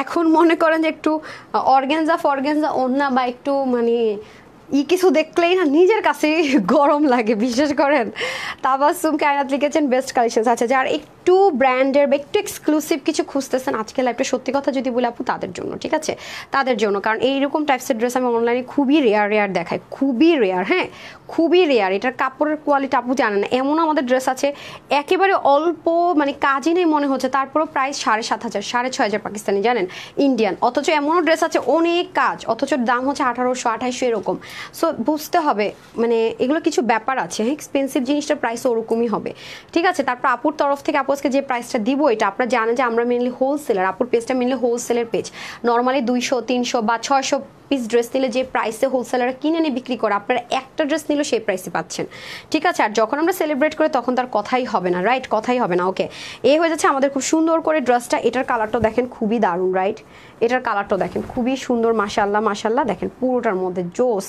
এখন মনে করেন যে একটু অর্গ্যানজা ওন্না বা একটু মানে কিছু দেখলেই না নিজের কাছে গরম লাগে, বিশ্বাস করেন। তাবাসসুম কায়নাত লিখেছেন বেস্ট কালেকশনস। আচ্ছা যার একটু ব্র্যান্ডের বা একটু এক্সক্লুসিভ কিছু খুঁজতেছেন আজকে লাইভটা সত্যি কথা যদি বলি আপু তাদের জন্য, ঠিক আছে তাদের জন্য, কারণ এইরকম টাইপসের ড্রেস আমি অনলাইনে খুবই রেয়ার দেখাই, খুবই রেয়ার। হ্যাঁ খুবই রেয়ার, এটার কাপড়ের কোয়ালিটি আপু জানেন না, এমন আমাদের ড্রেস আছে একেবারে অল্প মানে কাজই নেই মনে হচ্ছে, তারপরও প্রাইস 7,500 6,500 পাকিস্তানি জানেন ইন্ডিয়ান, অথচ এমনও ড্রেস আছে অনেক কাজ অথচ দাম হচ্ছে 1800 2800 এরকম। সো বুঝতে হবে মানে এগুলো কিছু ব্যাপার আছে, হ্যাঁ এক্সপেন্সিভ জিনিসটার প্রাইস ওরকমই হবে, ঠিক আছে। তারপর আপুর তরফ থেকে আপুকে যে প্রাইসটা দিব এটা আপনারা জানেন যে আমরা মেনলি হোলসেলার, আপুর পেজটা মেনলি হোলসেলের পেজ, নর্মালি 200 300 বা 600 পিস ড্রেস নিলে যে প্রাইসে হোলসেলাররা কিনে নিয়ে বিক্রি করে আপনারা একটা ড্রেস নিলেও সেই প্রাইসে পাচ্ছেন, ঠিক আছে। আর যখন আমরা সেলিব্রেট করি তখন তার কথাই হবে না, রাইট কথাই হবে না। ওকে এই হয়ে যাচ্ছে আমাদের খুব সুন্দর করে ড্রেসটা, এটার কালারটা দেখেন খুবই দারুণ, রাইট এটার কালারটা দেখেন খুবই সুন্দর, মাশাআল্লাহ দেখেন পুরোটার মধ্যে জোস।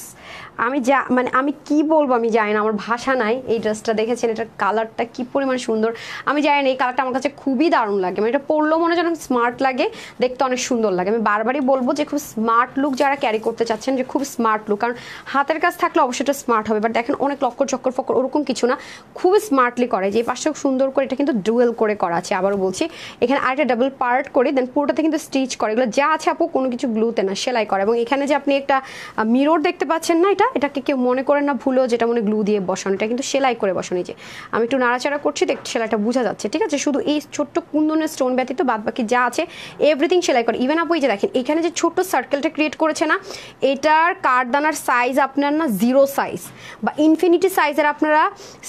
আমি মানে আমি কি বলবো আমি জানি না, আমার ভাষা নাই। এই ড্রেসটা দেখেছেন এটার কালারটা কি পরিমাণ সুন্দর, আমি জানি না এই কালারটা আমার কাছে খুবই দারুণ লাগে, মানে এটা পরলেও মনে যেন স্মার্ট লাগে, দেখতে অনেক সুন্দর লাগে। আমি বারবারই বলবো যে খুব স্মার্ট লুক যারা ক্যারি করতে চাচ্ছেন যে খুব স্মার্ট লুক, কারণ হাতের কাজ থাকলে অবশ্যই এটা স্মার্ট হবে, বাট দেখেন অনেক লক্কর চক্কর ফক্কর ওরকম কিছু না, খুব স্মার্টলি করে। যে পাশে সুন্দর করে এটা কিন্তু ডুয়েল করে করা আছে, আবারও বলছি এখানে আরেকটা ডাবল পার্ট করে দেন পুরোটাতে কিন্তু স্টিচ করে, এগুলো যা আছে আপু কোনো কিছু গ্লুতে না সেলাই করে। এবং এখানে যে আপনি একটা মিরর দেখতে পাচ্ছেন না, এটাকে কেউ মনে করেন না ভুলেও যেটা মনে গ্লু দিয়ে বসানো, এটা কিন্তু সেলাই করে বসানো। যে আমি একটু নাড়াচাড়া করছি দেখ সেলাইটা বোঝা যাচ্ছে, ঠিক আছে। শুধু এই ছোট্ট কুন্দনের স্টোন ব্যতীত বাদ বাকি যা আছে এভরিথিং সেলাই করে। ইভেন আপু এই যে দেখেন এখানে যে ছোট্ট সার্কেলটা ক্রিয়েট করেছে না, এটার কারদানার সাইজ আপনার না 0 সাইজ বা ইনফিনিটি সাইজের আপনারা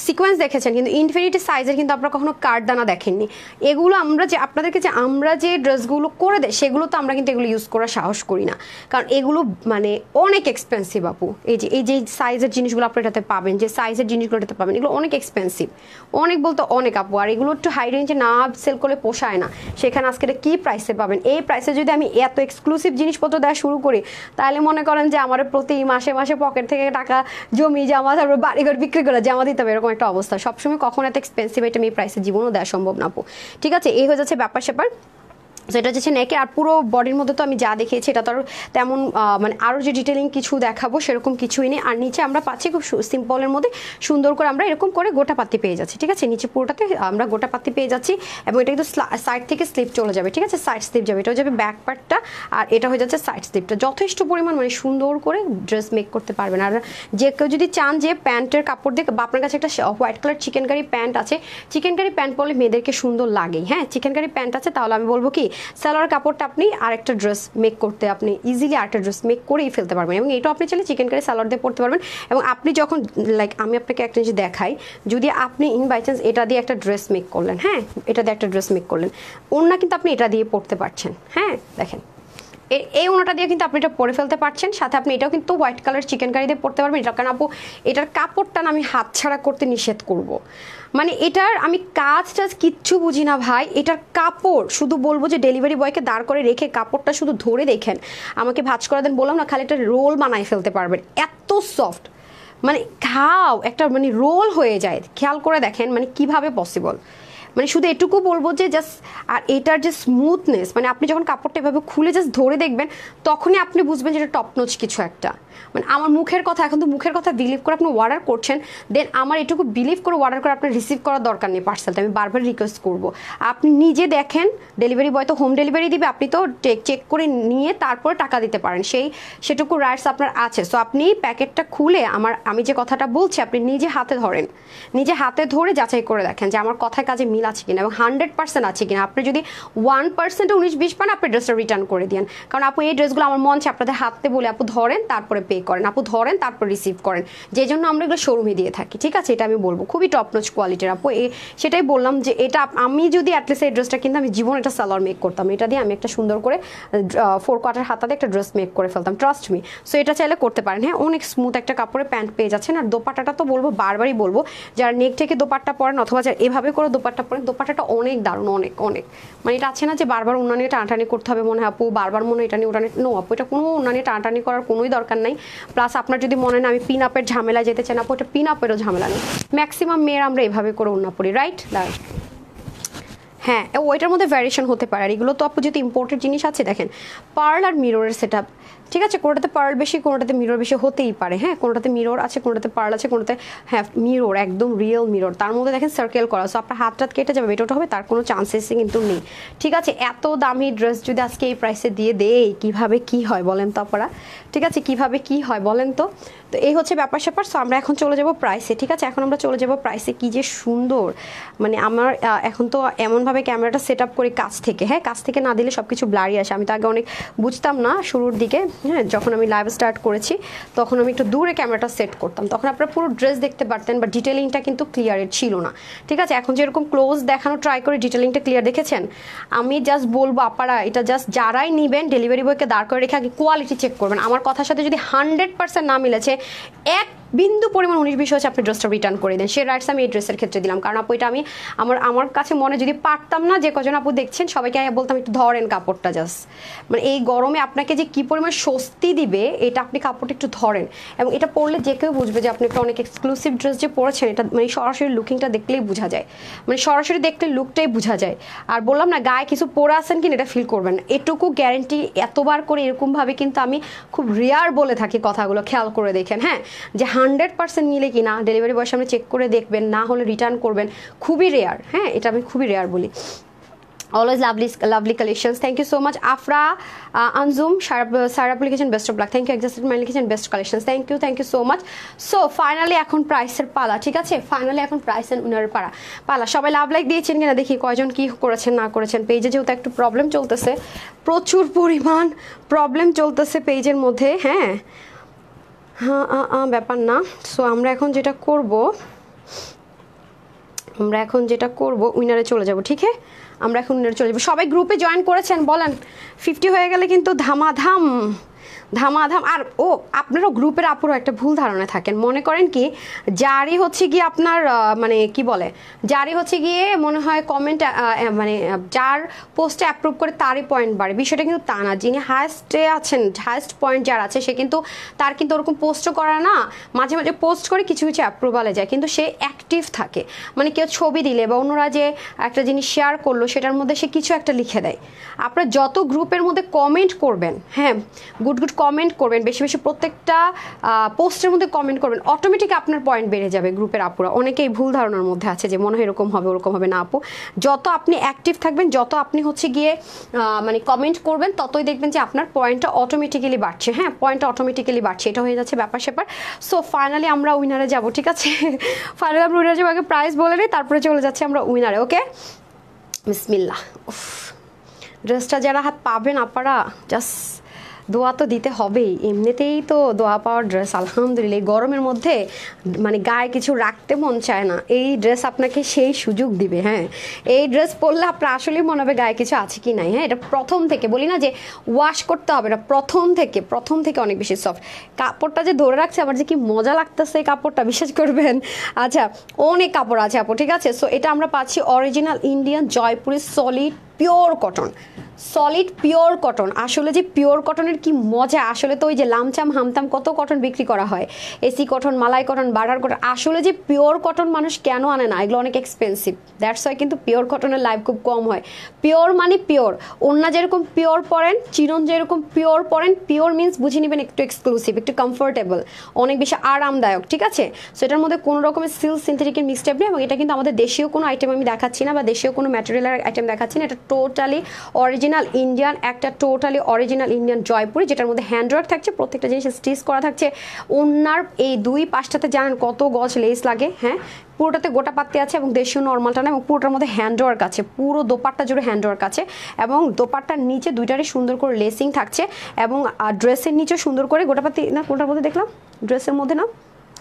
সিকোয়েন্স দেখেছেন, কিন্তু ইনফিনিটি সাইজের কিন্তু আপনারা কখনো কারদানা দেখেননি। এগুলো আমরা যে আপনাদেরকে যে আমরা যে ড্রেসগুলো করে দেয় সেগুলো তো আমরা কিন্তু এগুলো ইউজ করার সাহস করি না, কারণ এগুলো মানে অনেক এক্সপেন্সিভ আপু। এই যে সাইজের জিনিসগুলো আপনি এটাতে পাবেন, যে সাইজের জিনিসগুলো এটাতে পাবেন, এগুলো অনেক এক্সপেন্সিভ, অনেক বলতে অনেক আপু। আর এগুলো একটু হাই রেঞ্জে না সেল করলে পোষায় না, সেখানে আজকে কি প্রাইসে পাবেন। এই প্রাইসে যদি আমি এত এক্সক্লুসিভ জিনিসপত্র দেওয়া শুরু করি তাহলে মনে করেন যে আমার প্রতি মাসে মাসে পকেট থেকে টাকা জমি জমা, তারপর বাড়িঘর বিক্রি করে জমা দিতে হবে, এরকম একটা অবস্থা। সবসময় কখন এত এক্সপেন্সিভ আইটেম এই প্রাইসে জীবনও দেওয়া সম্ভব না আপু। ঠিক আছে, এই হয়ে যাচ্ছে ব্যাপার স্যাপার। যেটা হচ্ছে নেকে। আর পুরো বডির মধ্যে তো আমি যা দেখিয়েছি এটা তো তেমন মানে আরও যে ডিটেলিং কিছু দেখাবো সেরকম কিছুই নেই। আর নিচে আমরা পাচ্ছি খুব সিম্পলের মধ্যে সুন্দর করে আমরা এরকম করে গোটা পাত্তি পেয়ে যাচ্ছি। ঠিক আছে, নিচে পুরোটাতে আমরা গোটা পাত্তি পেয়ে যাচ্ছি এবং এটা কিন্তু সাইড থেকে স্লিপ চলে যাবে। ঠিক আছে, সাইড স্লিপ যাবে, এটা হয়ে যাবে ব্যাক পার্টটা আর এটা হয়ে যাচ্ছে সাইড স্লিপটা। যথেষ্ট পরিমাণ মানে সুন্দর করে ড্রেস মেক করতে পারবেন। আর যে কেউ যদি চান যে প্যান্টের কাপড় দিয়ে, বা আপনার কাছে একটা white colour chikankari pant আছে, চিকেন কারি প্যান্ট পরলে মেয়েদেরকে সুন্দর লাগেই, হ্যাঁ চিকেন কারি প্যান্ট আছে, তাহলে আমি বলবো কি সালোয়ার কাপড়টা আপনি আরেকটা ড্রেস মেক করতে আপনি ইজিলি আরেকটা ড্রেস মেক করেই ফেলতে পারবেন। এবং এটাও আপনি চাইলে চিকেন কারি সালোয়ার দিয়ে পরতে পারবেন। এবং আপনি যখন লাইক আমি আপনাকে একটা জিনিস দেখাই, যদি আপনি ইন বাই চান্স এটা দিয়ে একটা ড্রেস মেক করলেন, হ্যাঁ এটা দিয়ে একটা ড্রেস মেক করলেন, ওড়না কিন্তু আপনি এটা দিয়ে পরতে পারছেন। হ্যাঁ দেখেন এই ওনাটা দিয়ে কিন্তু আপনি এটা পরে ফেলতে পারছেন, সাথে আপনি এটাও কিন্তু হোয়াইট কালার চিকেন কারি দিয়ে পরতে পারবেন। এটা কারণ আপু এটার কাপড়টা না আমি হাতছাড়া করতে নিষেধ করব, মানে এটার আমি কাজ টাজ কিচ্ছু বুঝি না ভাই। এটার কাপড় শুধু বলবো যে ডেলিভারি বয়কে দাঁড় করে রেখে কাপড়টা শুধু ধরে দেখেন, আমাকে ভাঁজ করে দেন বললাম না, খালি একটা রোল বানায় ফেলতে পারবেন, এত সফট মানে খাও একটা মানে রোল হয়ে যায়। খেয়াল করে দেখেন মানে কিভাবে পসিবল, মানে শুধু এটুকু বলবো যে জাস্ট আর এটার যে স্মুথনেস, মানে আপনি যখন কাপড়টা এভাবে খুলে জাস্ট ধরে দেখবেন তখনই আপনি বুঝবেন যে এটা টপনচ কিছু একটা। মানে আমার মুখের কথা, এখন তো মুখের কথা বিলিভ করে আপনি অর্ডার করছেন, দেন আমার এটুকু বিলিভ করে অর্ডার করে আপনার রিসিভ করার দরকার নেই পার্সেলটা। আমি বারবার রিকোয়েস্ট করব আপনি নিজে দেখেন, ডেলিভারি বয় তো হোম ডেলিভারি দিবে, আপনি তো চেক করে নিয়ে তারপরে টাকা দিতে পারেন, সেটুকু রাইটস আপনার আছে। সো আপনি প্যাকেটটা খুলে আমি যে কথাটা বলছি আপনি নিজে হাতে ধরেন, নিজে হাতে ধরে যাচাই করে দেখেন যে আমার কথায় কাজে মিল আছে কিনা এবং 100% আছে কিনা। আপনি যদি 1% 19-20 পান আপনি ড্রেসটা রিটার্ন করে দিন, কারণ আপু এই ড্রেসগুলো আমার মন চায় আপনাদের হাতে বলে আপু ধরেন তারপরে পে করেন, আপু ধরেন তারপর রিসিভ করেন, যে জন্য আমরা এগুলো শোরুমে দিয়ে থাকি। ঠিক আছে, এটা আমি বলবো খুবই টপনচ কোয়ালিটির আপু। সেটাই বললাম যে এটা আমি যদি অ্যাটলিস্ট এই ড্রেসটা কিন্তু আমি জীবন এটা সালোয়ার মেক করতাম, এটা দিয়ে আমি একটা সুন্দর করে 4 কোয়ার্টার হাতাতে একটা ড্রেস মেক করে ফেলতাম, ট্রাস্ট মি। সো এটা চাইলে করতে পারেন। হ্যাঁ অনেক স্মুথ একটা কাপড়ে প্যান্ট পেয়ে যাচ্ছেন। আর দোপাট্টাটা তো বলবো বারবারই বলবো, যারা নেক থেকে দোপাট্টা পরেন অথবা যারা এভাবে করে দোপাট্টা পরেন, দোপাট্টাটা অনেক দারুণ, অনেক অনেক মানে এটা আছে না যে বারবার উন্নয়নে টানাটানি করতে হবে মনে হয় আপু, বারবার মনে এটা নিয়ে ওটা নিয়ে, নো আপু এটা কোনো উন্নয়নে টানাটানি করার কোনোই দরকার নাই। প্লাস আপনার যদি মনে না আমি পিন আপের ঝামেলা যেতে চান আপু, এটা পিন আপেরও ঝামেলা নেই, ম্যাক্সিমাম মেয়ের আমরা এভাবে করে উন্না পড়ি, রাইট। হ্যাঁ ওইটার মধ্যে ভ্যারিয়েশন হতে পারে। আর এগুলো তো আপু যেহেতু ইম্পোর্টেড জিনিস আছে, দেখেন পার্ল আর মিররের সেট আপ, ঠিক আছে কোনোটাতে পার্ল বেশি কোনোটাতে মিরর বেশি হতেই পারে। হ্যাঁ কোনোটাতে মিরর আছে কোনোটাতে পার্ল আছে কোনোটাতে হ্যাঁ মিরর একদম রিয়েল মিরর, তার মধ্যে দেখেন সার্কেল করা, সো আপনার হাত টাত কেটে যাবে বেটোটা হবে তার কোনো চান্সেসই কিন্তু নেই। ঠিক আছে, এত দামি ড্রেস যদি আজকে এই প্রাইসে দিয়ে দেই কীভাবে কী হয় বলেন তো আপনারা, ঠিক আছে কীভাবে কী হয় বলেন তো। তো এই হচ্ছে ব্যাপার স্যাপার। সো আমরা এখন চলে যাব প্রাইসে। ঠিক আছে, এখন আমরা চলে যাব প্রাইসে। কী যে সুন্দর, মানে আমার এখন তো এমনভাবে ক্যামেরাটা সেট আপ করি কাছ থেকে, হ্যাঁ কাছ থেকে না দিলে সব কিছু ব্লারি আসে। আমি তো আগে অনেক বুঝতাম না শুরুর দিকে, হ্যাঁ যখন আমি লাইভ স্টার্ট করেছি তখন আমি একটু দূরে ক্যামেরাটা সেট করতাম, তখন আপনারা পুরো ড্রেস দেখতে পারতেন বা ডিটেলিংটা কিন্তু ক্লিয়ারের ছিল না। ঠিক আছে, এখন যেরকম ক্লোজ দেখানো ট্রাই করে ডিটেলিংটা ক্লিয়ার দেখেছেন। আমি জাস্ট বলবো আপনারা এটা জাস্ট যারাই নেবেন ডেলিভারি বয়কে দাঁড় করে রেখে আগে কোয়ালিটি চেক করবেন। আমার কথার সাথে যদি 100% না মিলেছে, এক বিন্দু পরিমাণ 19-20 হচ্ছে আপনি ড্রেসটা রিটার্ন করে দেন, সে রাইটস আমি এই ড্রেসের ক্ষেত্রে দিলাম। কারণ আপু এটা আমি আমার কাছে মনে যদি পারতাম না, যে কজন আপু দেখছেন সবাইকে বলতাম একটু ধরেন কাপড়টা, জাস্ট মানে এই গরমে আপনাকে যে কি পরিমাণ স্বস্তি দিবে এটা আপনি কাপড়টা একটু ধরেন, এবং এটা পরলে যে কেউ বুঝবে যে আপনি একটা অনেক এক্সক্লুসিভ ড্রেস যে পরেছেন। এটা মানে সরাসরি লুকিংটা দেখলেই বোঝা যায়, মানে সরাসরি দেখলে লুকটাই বোঝা যায়। আর বললাম না গায়ে কিছু পরে আসেন কিনা এটা ফিল করবেন না, এটুকু গ্যারেন্টি এতবার করে এরকমভাবে কিন্তু আমি খুব রেয়ার বলে থাকি কথাগুলো, খেয়াল করে দেখেন। হ্যাঁ যে 100% মিলে কিনা ডেলিভারি বয়ের সামনে চেক করে দেখবেন, না হলে রিটার্ন করবেন, খুবই রেয়ার। হ্যাঁ এটা আমি খুবই রেয়ার বলি। Always lovely collections. Thank you so much, Afra, Anzum, Sarah application, best of luck. Thank you, Exhausted My Application, best collections. Thank you so much. So finally এখন প্রাইসের পালা, ঠিক আছে? ফাইনালি এখন প্রাইস এন্ড উইনারের পালা। সবাই লাভ লাইক দিয়েছেন কিনা দেখি, কয়জন কি করেছেন না করেছেন। পেজে যেহেতু একটু প্রবলেম চলতেছে, প্রচুর পরিমাণ প্রবলেম চলতেছে পেজের মধ্যে। হ্যাঁ ব্যাপার না। সো আমরা এখন যেটা করব উইনারে চলে যাব, ঠিক আছে? আমরা এখন উইনারে চলে যাব। সবাই গ্রুপে জয়েন করেছেন বলেন? 50 হয়ে গেলে কিন্তু ধামাধাম। আর আপনারও গ্রুপের আপুরও একটা ভুল ধারণা থাকেন, মনে করেন কি যারই হচ্ছে গিয়ে আপনার মানে কি বলে, যারই হচ্ছে গিয়ে মনে হয় কমেন্ট মানে যার পোস্টে অ্যাপ্রুভ করে তারই পয়েন্ট বাড়ে। বিষয়টা কিন্তু তা না। যিনি হায়েস্টে আছেন, হায়েস্ট পয়েন্ট যার আছে, সে কিন্তু তার কিন্তু ওরকম পোস্টও করে না, মাঝে মাঝে পোস্ট করে কিছু অ্যাপ্রুভালে যায়, কিন্তু সে অ্যাক্টিভ থাকে। মানে কেউ ছবি দিলে বা অন্যরা যে একটা জিনিস শেয়ার করলো সেটার মধ্যে সে কিছু একটা লিখে দেয়। আপনারা যত গ্রুপের মধ্যে কমেন্ট করবেন, হ্যাঁ গুড কমেন্ট করবেন, বেশি বেশি প্রত্যেকটা পোস্টের মধ্যে কমেন্ট করবেন, অটোমেটিক আপনার পয়েন্ট বেড়ে যাবে। গ্রুপের আপুরা অনেকেই ভুল ধারণার মধ্যে আছে যে মনে হয় এরকম হবে ওরকম হবে। না আপু, যত আপনি অ্যাক্টিভ থাকবেন, যত আপনি হচ্ছে গিয়ে মানে কমেন্ট করবেন, ততই দেখবেন যে আপনার পয়েন্টটা অটোমেটিক্যালি বাড়ছে। হ্যাঁ পয়েন্টটা অটোমেটিক্যালি বাড়ছে, এটা হয়ে যাচ্ছে ব্যাপার স্যাপার। সো ফাইনালি আমরা উইনারে যাব, ঠিক আছে? ফাইনালি আমরা উইনারে যাবো, আগে প্রাইস বলে নিই, তারপরে চলে যাচ্ছে আমরা উইনারে। ওকে, বিসমিল্লাহ। ড্রেসটা যারা হাত পাবেন আপনারা জাস্ট দোয়া তো দিতে হবেই, এমনিতেই তো দোয়া পাওয়ার ড্রেস। আলহামদুলিল্লাহ, এই গরমের মধ্যে মানে গায়ে কিছু রাখতে মন চায় না, এই ড্রেস আপনাকে সেই সুযোগ দিবে। হ্যাঁ এই ড্রেস পরলে আপনার আসলেই মনে হবে গায়ে কিছু আছে কি নাই। হ্যাঁ এটা প্রথম থেকে বলি না যে ওয়াশ করতে হবে, এটা প্রথম থেকে অনেক বেশি সফট। কাপড়টা যে ধরে রাখছে আমার যে কি মজা লাগতেছে এই কাপড়টা, বিশ্বাস করবেন। আচ্ছা অনেক কাপড় আছে আপু, ঠিক আছে? সো এটা আমরা পাচ্ছি original Indian Jaipuri solid pure cotton. আসলে যে পিওর কটনের কি মজা, আসলে তো ওই যে লামচাম হামতাম কত কটন বিক্রি করা হয়, এসি কটন, মালাই কটন, বাটার কটন। আসলে যে পিওর কটন মানুষ কেন আনে না, এগুলো অনেক এক্সপেন্সিভ, দ্যাটস ওয়াই কিন্তু পিওর কটনের লাইভ খুব কম হয়। পিওর মানে পিওর, ওন্না যেরকম পিওর পরেন, চিরন যেরকম পিওর পরেন, পিওর মিনস বুঝে নেবেন একটু এক্সক্লুসিভ, একটু কমফোর্টেবল, অনেক বেশি আরামদায়ক, ঠিক আছে? সো এটার মধ্যে কোনো রকমের সিল্ক সিনথেটিকের মিক্সড নেই, এবং এটা কিন্তু আমাদের দেশীয় কোনো আইটেম আমি দেখাচ্ছি না, বা দেশীয় কোনো ম্যাটেরিয়ালের আইটেম দেখাচ্ছি না। এটা টোটালি অরিজিনাল ইন্ডিয়ান, একটা টোটালি অরিজিনাল ইন্ডিয়ান জয়পুরি, যেটার মধ্যে হ্যান্ডওয়ার্ক থাকছে, প্রত্যেকটা জিনিস স্টিচ করা থাকছে। ওনার এই দুই পাশটাতে জানেন কত গজ লেস লাগে? হ্যাঁ পুরোটাতে গোটা পাত্তি আছে এবং দেশীয় নর্মালটা না, এবং পুরোটার মধ্যে হ্যান্ডওয়ার্ক আছে, পুরো দোপাট্টা জুড়ে হ্যান্ডওয়ার্ক আছে, এবং দোপাট্টার নিচে দুইটারই সুন্দর করে লেসিং থাকছে, এবং ড্রেসের নিচে সুন্দর করে গোটা পাত্তি না, কোনটার মধ্যে দেখলাম ড্রেসের মধ্যে না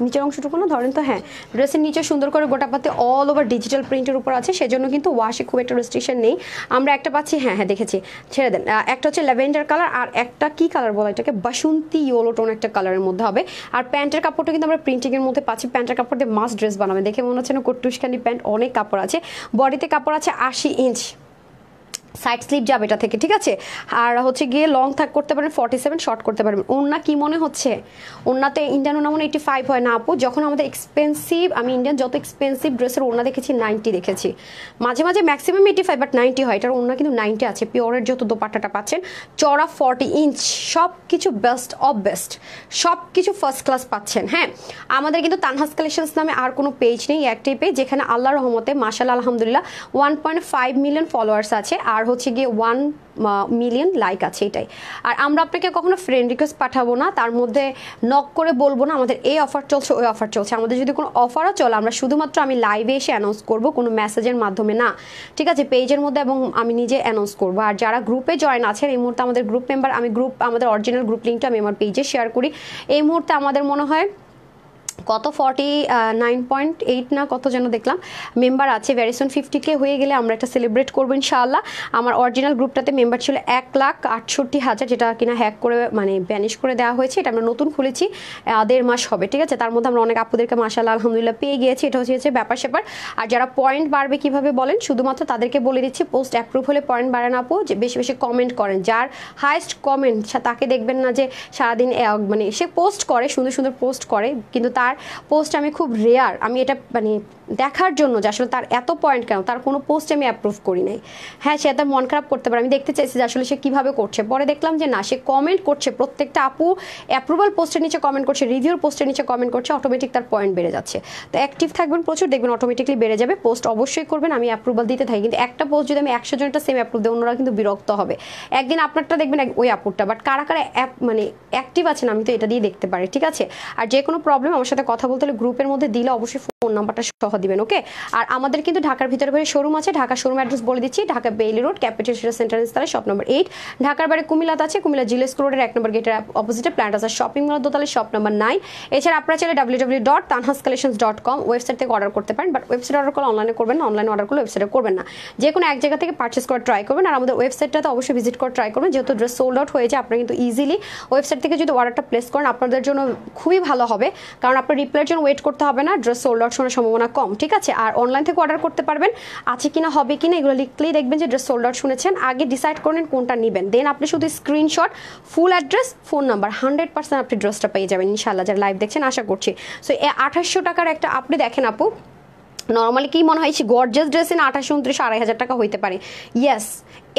নিচের অংশটুকু না ধরেন তো, হ্যাঁ ড্রেসের নিচে সুন্দর করে গোটা পাতে অল ওভার ডিজিটাল প্রিন্টের উপর আছে, সেজন্য কিন্তু ওয়াশে খুব একটা রেস্ট্রিকশন নেই। আমরা একটা পাচ্ছি, হ্যাঁ দেখেছি, ছেড়ে দেন। একটা হচ্ছে ল্যাভেন্ডার কালার, আর একটা কি কালার বলা এটাকে, বাসন্তী ইয়েলো টোন একটা কালারের মধ্যে হবে। আর প্যান্টের কাপড়টা কিন্তু আমরা প্রিন্টিংয়ের মধ্যে পাচ্ছি, প্যান্টের কাপড় দিয়ে মাস্ট ড্রেস বানাবে, দেখে মনে হচ্ছে না কট্টুসখানি প্যান্ট, অনেক কাপড় আছে। বডিতে কাপড় আছে 80 ইঞ্চ, সাইড স্লিপ যাবে এটা থেকে, ঠিক আছে? আর হচ্ছে গিয়ে লং থাক করতে পারেন 47, শর্ট করতে পারবেন। ওন্না কি মনে হচ্ছে, ওন্নাতে ইন্ডিয়ান ওন্না মনে 85 হয় না আপু? যখন আমাদের এক্সপেন্সিভ, আমি ইন্ডিয়ান যত এক্সপেন্সিভ ড্রেসের ওন্না দেখেছি 90 দেখেছি, মাঝে মাঝে ম্যাক্সিমাম 85, বাট 90 হয়। এটার ওন্না কিন্তু 90 আছে। পিওরের যত দোপাট্টাটা পাচ্ছেন চড়া 40 ইঞ্চ, সব কিছু বেস্ট অফ বেস্ট, সব কিছু ফার্স্ট ক্লাস পাচ্ছেন। হ্যাঁ আমাদের কিন্তু তানহাস কালেকশনস নামে আর কোনো পেজ নেই, একটাই পেজ, যেখানে আল্লাহর রহমতে মাশাআল্লাহ আলহামদুলিল্লাহ 1.5 মিলিয়ন ফলোয়ার্স আছে, আর হচ্ছে গিয়ে 1 মিলিয়ন লাইক আছে, এটাই। আর আমরা আপনাকে কখনো ফ্রেন্ড রিকোয়েস্ট পাঠাবো না, তার মধ্যে নক করে বলবো না আমাদের এই অফার চলছে ওই অফার চলছে। আমাদের যদি কোনো অফারও চলে, আমরা শুধুমাত্র আমি লাইভে এসে অ্যানাউন্স করবো, কোনো মেসেজের মাধ্যমে না, ঠিক আছে? পেজের মধ্যে, এবং আমি নিজে অ্যানাউন্স করবো। আর যারা গ্রুপে জয়েন আছেন এই মুহূর্তে, আমাদের গ্রুপ মেম্বার, আমি আমাদের অরিজিনাল গ্রুপ লিঙ্কটা আমি আমার পেজে শেয়ার করি। এই মুহূর্তে আমাদের মনে হয় কত 49.8 না কত যেন দেখলাম মেম্বার আছে। ভ্যারিসন 50K হয়ে গেলে আমরা একটা সেলিব্রেট করবো ইনশাআল্লাহ। আমার অরিজিনাল গ্রুপটাতে মেম্বার ছিল 1,68,000, যেটা কিনা হ্যাক করে মানে ব্যানিশ করে দেওয়া হয়েছে। এটা আমরা নতুন খুলেছি, 1.5 মাস হবে, ঠিক আছে? তার মধ্যে আমরা অনেক আপুদেরকে মাশাআল্লাহ আলহামদুলিল্লাহ পেয়ে গিয়েছি। এটা হচ্ছে ব্যাপার স্যাপার। আর যারা পয়েন্ট বাড়বে কিভাবে বলেন, শুধুমাত্র তাদেরকে বলে দিচ্ছি, পোস্ট অ্যাপ্রুভ হলে পয়েন্ট বাড়েন আপু, যে বেশি বেশি কমেন্ট করেন। যার হাইস্ট কমেন্ট তাকে দেখবেন না যে সারাদিন মানে সে পোস্ট করে, সুন্দর সুন্দর পোস্ট করে, কিন্তু তার যার পোস্ট আমি খুব রেয়ার, আমি এটা মানে দেখার জন্য যে আসলে তার এত পয়েন্ট কেন, তার কোনো পোস্ট আমি অ্যাপ্রুভ করি নাই। হ্যাঁ, সে তার মন খারাপ করতে পারে, আমি দেখতে চাইছি যে আসলে সে কীভাবে করছে। পরে দেখলাম যে না, সে কমেন্ট করছে, প্রত্যেকটা আপু অ্যাপ্রুভাল পোস্টের নিচে কমেন্ট করছে, রিভিউর পোস্টের নিচে কমেন্ট করছে, অটোমেটিক তার পয়েন্ট বেড়ে যাচ্ছে। তো অ্যাক্টিভ থাকবেন প্রচুর, দেখবেন অটোমেটিকলি বেড়ে যাবে। পোস্ট অবশ্যই করবেন, আমি অ্যাপ্রুভাল দিতে থাকি, কিন্তু একটা পোস্ট যদি আমি 100 জনটা সেম অ্যাপ্রুভ দিই, অন্যরা কিন্তু বিরক্ত হবে। একদিন আপনারটা দেখবেন ওই আপুরটা, বাট কারা কারা মানে অ্যাক্টিভ আছেন আমি তো এটা দিয়ে দেখতে পারি, ঠিক আছে। আর যে কোনো প্রবলেম আমার সাথে কথা বলতে হলে গ্রুপের মধ্যে দিলে অবশ্যই ফোন নাম্বারটা সহ দিবেন, ওকে। আর আমাদের কিন্তু ঢাকার ভিতরে বাইরে শোরুম আছে। ঢাকা শোরুম অ্যাড্রেস বলে দিচ্ছি, Dhaka Bailey road, capital centre ইস্তারা, শপ নম্বর 8। ঢাকার বাইরে কুমিল্লাতে আছে, কুমিল্লা জিলেস রোডের 1 নম্বর গেটের অপোজিটে প্ল্যান্টাসা শপিং মল দোতলায়, শপ নম্বর 9। এছাড়া আপনারা চাইলে www.tanhascollections.com ওয়েবসাইট থেকে অর্ডার করতে পারেন, বাট ওয়েবসাইট অর্ডার করলে অনলাইনে করবেন না, অনলাইনে অর্ডার করলে ওয়েবসাইটে করবেন না। যে কোনো এক জায়গা থেকে পারচেস করার ট্রাই করবেন। আর আমাদের ওয়েবসাইটটাতে অবশ্যই ভিজিট করে ট্রাই করবেন, যেহেতু ড্রেস সোল্ড আউট হয়ে যায়, আপনারা কিন্তু ইজিলি ওয়েবসাইট থেকে যদি অর্ডারটা প্লেস করেন আপনাদের জন্য খুবই ভালো হবে, কারণ আপনার রিপ্লাইয়ের জন্য ওয়েট করতে হবে না, ড্রেস সোল্ড আউট শোনার সম্ভাবনা কম, ঠিক আছে। আর অনলাইন থেকে অর্ডার করতে পারবেন, আছে কিনা হবে কিনা এগুলো লিখলেই দেখবেন যে ড্রেস সোল্ড আউট শুনেছেন। আগে ডিসাইড করেন কোনটা নেবেন, দেন আপনি শুধু screenshot, full address, phone number, 100% আপনি ড্রেসটা পেয়ে যাবেন ইনশাআল্লাহ, যারা লাইভ দেখছেন আশা করছি। সো 2800 টাকার একটা আপনি দেখেন আপু, নর্মালি কি মনে হয় গর্জিয়াস ড্রেস না 2800, 2900, 2500 টাকা হইতে পারে। ইয়েস,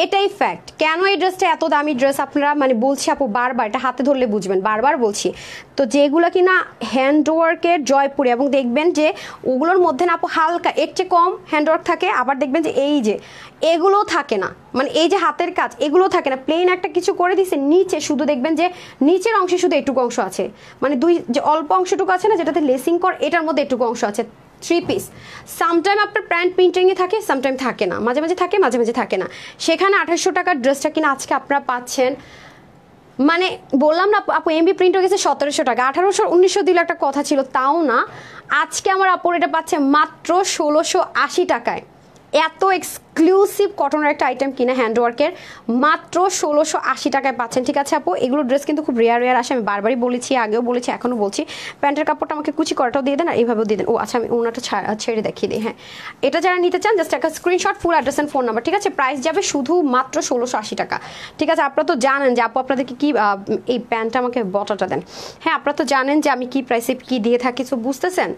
এটাই ফ্যাক্ট। কেন এই ড্রেসটা এত দামি ড্রেস আপনারা মানে বলছি আপু বারবার, এটা হাতে ধরলে বুঝবেন, বারবার বলছি। তো যেগুলো কিনা হ্যান্ডওয়ার্কের জয়পুরে, এবং দেখবেন যে ওগুলোর মধ্যে না আপু হালকা এর চেয়ে কম হ্যান্ডওয়ার্ক থাকে, আবার দেখবেন যে এই যে এগুলোও থাকে না, মানে এই যে হাতের কাজ এগুলো থাকে না, প্লেন একটা কিছু করে দিছে নিচে, শুধু দেখবেন যে নিচের অংশে শুধু এটুকু অংশ আছে, মানে দুই যে অল্প অংশটুকু আছে না যেটাতে লেসিং কর, এটার মধ্যে এটুকু অংশ আছে। 3 পিস, সামটাইম আপনার প্যান্ট প্রিন্টিংয়ে থাকে, সামটাইম থাকে না, মাঝে মাঝে থাকে, মাঝে মাঝে থাকে না। সেখানে 2800 টাকার ড্রেসটা কিনা আজকে আপনারা পাচ্ছেন, মানে বললাম না আপু এমবি প্রিন্ট হয়ে গেছে 1700 টাকা, 1800 1900 দিলে একটা কথা ছিল, তাও না। আজকে আমার আপুর এটা পাচ্ছে মাত্র 1680 টাকায়। এত এক্সক্লুসিভ কটনের একটা আইটেম কিনা হ্যান্ডওয়ার্কের মাত্র 1680 টাকায় পাচ্ছেন, ঠিক আছে আপু। এগুলো ড্রেস কিন্তু খুব রেয়ার রেয়ার আসে, আমি বারবারই বলেছি, আগেও বলেছি, এখনও বলছি। প্যান্টের কাপড়টা আমাকে কুচি করাটাও দিয়ে দেন, আর এইভাবেও দিয়ে দেন। ও আচ্ছা, আমি ওনাটা ছেড়ে দেখিয়ে দিই। হ্যাঁ, এটা যারা নিতে চান জাস্ট একটা screenshot, full address and phone number, ঠিক আছে। প্রাইস যাবে শুধু মাত্র 1680 টাকা, ঠিক আছে। আপনারা তো জানেন যে আপু আপনাদেরকে কি এই প্যান্টটা আমাকে বটাটা দেন। হ্যাঁ, আপনারা তো জানেন যে আমি কি প্রাইসে কি দিয়ে থাকি, সো বুঝতেছেন।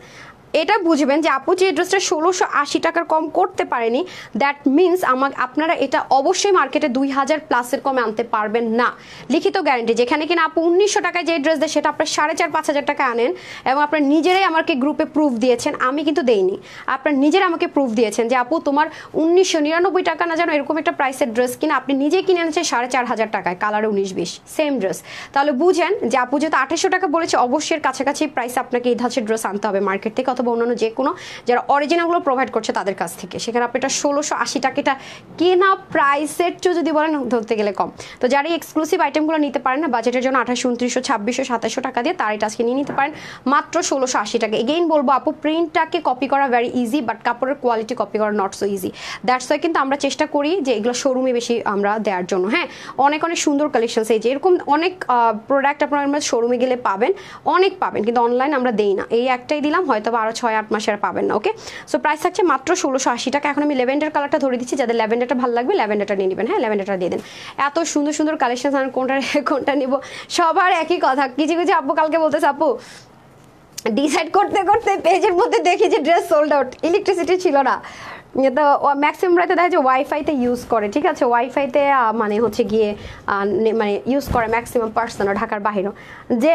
এটা বুঝবেন যে আপু যে ড্রেসটা 1680 টাকার কম করতে পারেনি, দ্যাট মিনস আপনারা এটা অবশ্যই মার্কেটে 2000+ কমে আনতে পারবেন না, লিখিত গ্যারান্টি। যেখানে কিনা আপু 1900 টাকায় যে ড্রেস দেয় সেটা আপনার 4500-5000 টাকা আনেন, এবং আপনার নিজেরাই আমাকে গ্রুপে প্রুফ দিয়েছেন, আমি কিন্তু দেইনি, আপনার নিজেরা আমাকে প্রুফ দিয়েছেন যে আপু তোমার 1999 টাকা না জানো এরকম একটা প্রাইসের ড্রেস কিনা আপনি নিজেই কিনে এনেছেন 4500 টাকায়, কালারে 19-20 সেম ড্রেস। তাহলে বুঝেন যে আপু যেহেতু 2800 টাকা বলেছে, অবশ্যই কাছাকাছি প্রাইসে আপনাকে এই ধাঁচের ড্রেস আনতে হবে মার্কেট থেকে, অথবা অন্যান্য যে কোনো যারা অরিজিনালগুলো প্রোভাইড করছে তাদের কাছ থেকে। সেখানে আপনি এটা 1680 টাকা, এটা কেনা প্রাইসের চেয়ে যদি বলেন ধরতে গেলে কম। তো যারা এই এক্সক্লুসিভ আইটেমগুলো নিতে পারেন না বাজেটের জন্য 2800, 2900, 2600, 2700 টাকা দিয়ে, তার এটা আজকে নিয়ে নিতে পারেন মাত্র 1680 টাকা। এগেইন বলবো আপু প্রিন্টটাকে কপি করা ভেরি ইজি, বাট কাপড়ের কোয়ালিটি কপি করা not so easy. That's why কিন্তু আমরা চেষ্টা করি যে এগুলো শোরুমে বেশি আমরা দেওয়ার জন্য। হ্যাঁ, অনেক অনেক সুন্দর কালেকশন, এই যে এরকম অনেক প্রোডাক্ট আপনারা শোরুমে গেলে পাবেন, অনেক পাবেন, কিন্তু অনলাইন আমরা দেই না। এই একটাই দিলাম, হয়তো আরও 6-8 মাসে আর পাবেন না, ওকে। সো প্রাইস থাকছে মাত্র 1680 টাকা। এখন আমি ল্যাভেন্ডার কালারটা ধরে দিচ্ছি, যাদের ল্যাভেন্ডারটা ভালো লাগবে ল্যাভেন্ডারটা নিয়ে নেবেন। হ্যাঁ, ল্যাভেন্ডারটা দিয়ে দেন। এত সুন্দর সুন্দর কালেকশন, কোনটা নিব সবার একই কথা, কিছু কিছু আপু কালকে বলতেছে আপু ডিসাইড করতে করতে পেজের মধ্যে দেখি যে ড্রেস সোল্ড আউট, ইলেকট্রিসিটি ছিল না। তো ম্যাক্সিমাম রাইতে দেখা যায় ওয়াইফাইতে ইউজ করে, ঠিক আছে, ওয়াইফাইতে মানে হচ্ছে গিয়ে মানে ইউজ করে ম্যাক্সিমাম পার্সনও, ঢাকার বাহিরেও, যে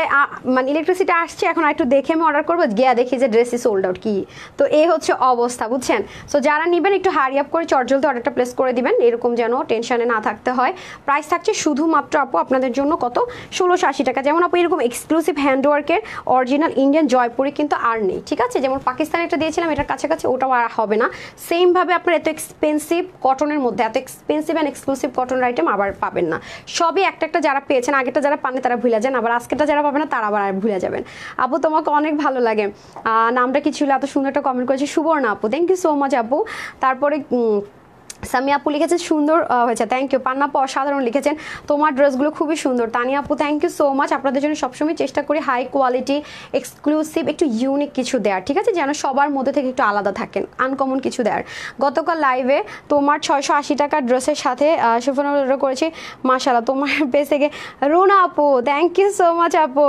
মানে ইলেকট্রিসিটি আসছে এখন একটু দেখে আমি অর্ডার করবো, গিয়া দেখি যে ড্রেসই সোল্ড আউট কি। তো এই হচ্ছে অবস্থা, বুঝছেন। সো যারা নেবেন একটু হারি আপ করে চটজলদি অর্ডারটা প্লেস করে দিবেন, এরকম যেন টেনশনে না থাকতে হয়। প্রাইস থাকছে শুধুমাত্র আপু আপনাদের জন্য কত, 1680 টাকা। যেমন আপু এরকম এক্সক্লুসিভ হ্যান্ডওয়ার্কের অরিজিনাল ইন্ডিয়ান জয়পুরি কিন্তু আর নেই, ঠিক আছে। যেমন পাকিস্তানে একটা দিয়েছিলাম, এটার কাছাকাছি ওটাও আর হবে না। সেমভাবে আপনার এত এক্সপেন্সিভ কটনের মধ্যে এত এক্সপেন্সিভ অ্যান্ড এক্সক্লুসিভ কটনের আইটেম আবার পাবেন না। সবই একটা একটা যারা পেয়েছেন, আগেটা যারা পান তারা ভুলে যান, আবার আজকেটা যারা পাবেন না তারা আবার ভুলে যাবেন। আপু তোমাকে অনেক ভালো লাগে, নামটা কি ছিল, এত সুন্দর একটা কমেন্ট করেছে সুবর্ণা আপু, থ্যাংক ইউ সো মাচ আপু। তারপরে সামিয়া আপু লিখেছেন সুন্দর হয়েছে, থ্যাংক ইউ। পান্না আপু অসাধারণ লিখেছেন, তোমার ড্রেসগুলো খুবই সুন্দর। তানিয়া আপু থ্যাংক ইউ সো মাচ। আপনাদের জন্য সবসময় চেষ্টা করি হাই কোয়ালিটি এক্সক্লুসিভ একটু ইউনিক কিছু দেওয়ার, ঠিক আছে, যেন সবার মধ্যে থেকে একটু আলাদা থাকেন, আনকমন কিছু দেওয়ার। গতকাল লাইভে তোমার 680 টাকার ড্রেসের সাথে শিফন অর্ডার করেছি, মাশাআল্লাহ তোমার পেজ থেকে। রুনা আপু থ্যাংক ইউ সো মাচ আপু।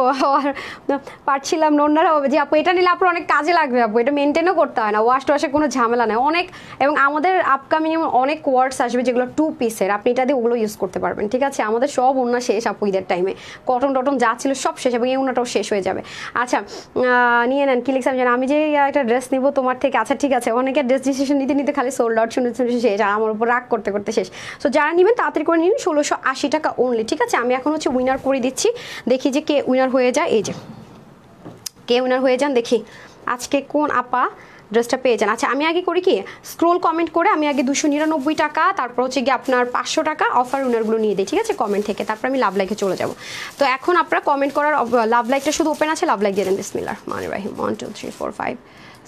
পারছিলাম নন্নারা হবে যে আপু এটা নিলে আপনার অনেক কাজে লাগবে আপু, এটা মেনটেনও করতে হয় না, ওয়াশে কোনো ঝামেলা নেই অনেক। এবং আমাদের আপকামিং অনেক ওয়ার্ডস আসবে যেগুলো 2 পিসের, আপনি এটা দিয়ে ওগুলো ইউজ করতে পারবেন, ঠিক আছে। আমাদের সব ওড়না শেষ আপু ঈদের টাইমে, কটন টটন যা ছিল সব শেষ, এবং এই ওড়নাটাও শেষ হয়ে যাবে। আচ্ছা নিয়ে নেন। কি লিখলাম জানেন, আমি যে একটা ড্রেস নিব তোমার থেকে, আচ্ছা ঠিক আছে। অনেকের ড্রেস ডিসিশন নিতে নিতে খালি সোল্ড আউট শুনে শেষ, আর আমার উপর রাগ করতে করতে শেষ। সো যারা নেবেন তাড়াতাড়ি করে নিন, 1680 টাকা অনলি, ঠিক আছে। আমি এখন হচ্ছে উইনার করে দিচ্ছি, দেখি যে কে উইনার হয়ে যায়। এই যে কে উইনার হয়ে যান দেখি আজকে কোন আপা ড্রেসটা পেয়ে যান। আচ্ছা আমি আগে করি কি, স্ক্রোল কমেন্ট করে আমি আগে 299 টাকা, তারপর হচ্ছে গিয়ে আপনার 500 টাকা অফার উইনারগুলো নিয়ে দিই, ঠিক আছে, কমেন্ট থেকে। তারপর আমি লাভ লাইকে চলে যাব। তো এখন আপনারা কমেন্ট করার, লাভ লাইকটা শুধু ওপেন আছে, লাভ লাইক দিয়ে দেন। বিসমিল্লাহির রহমানির রহিম। 1 2 3 4 5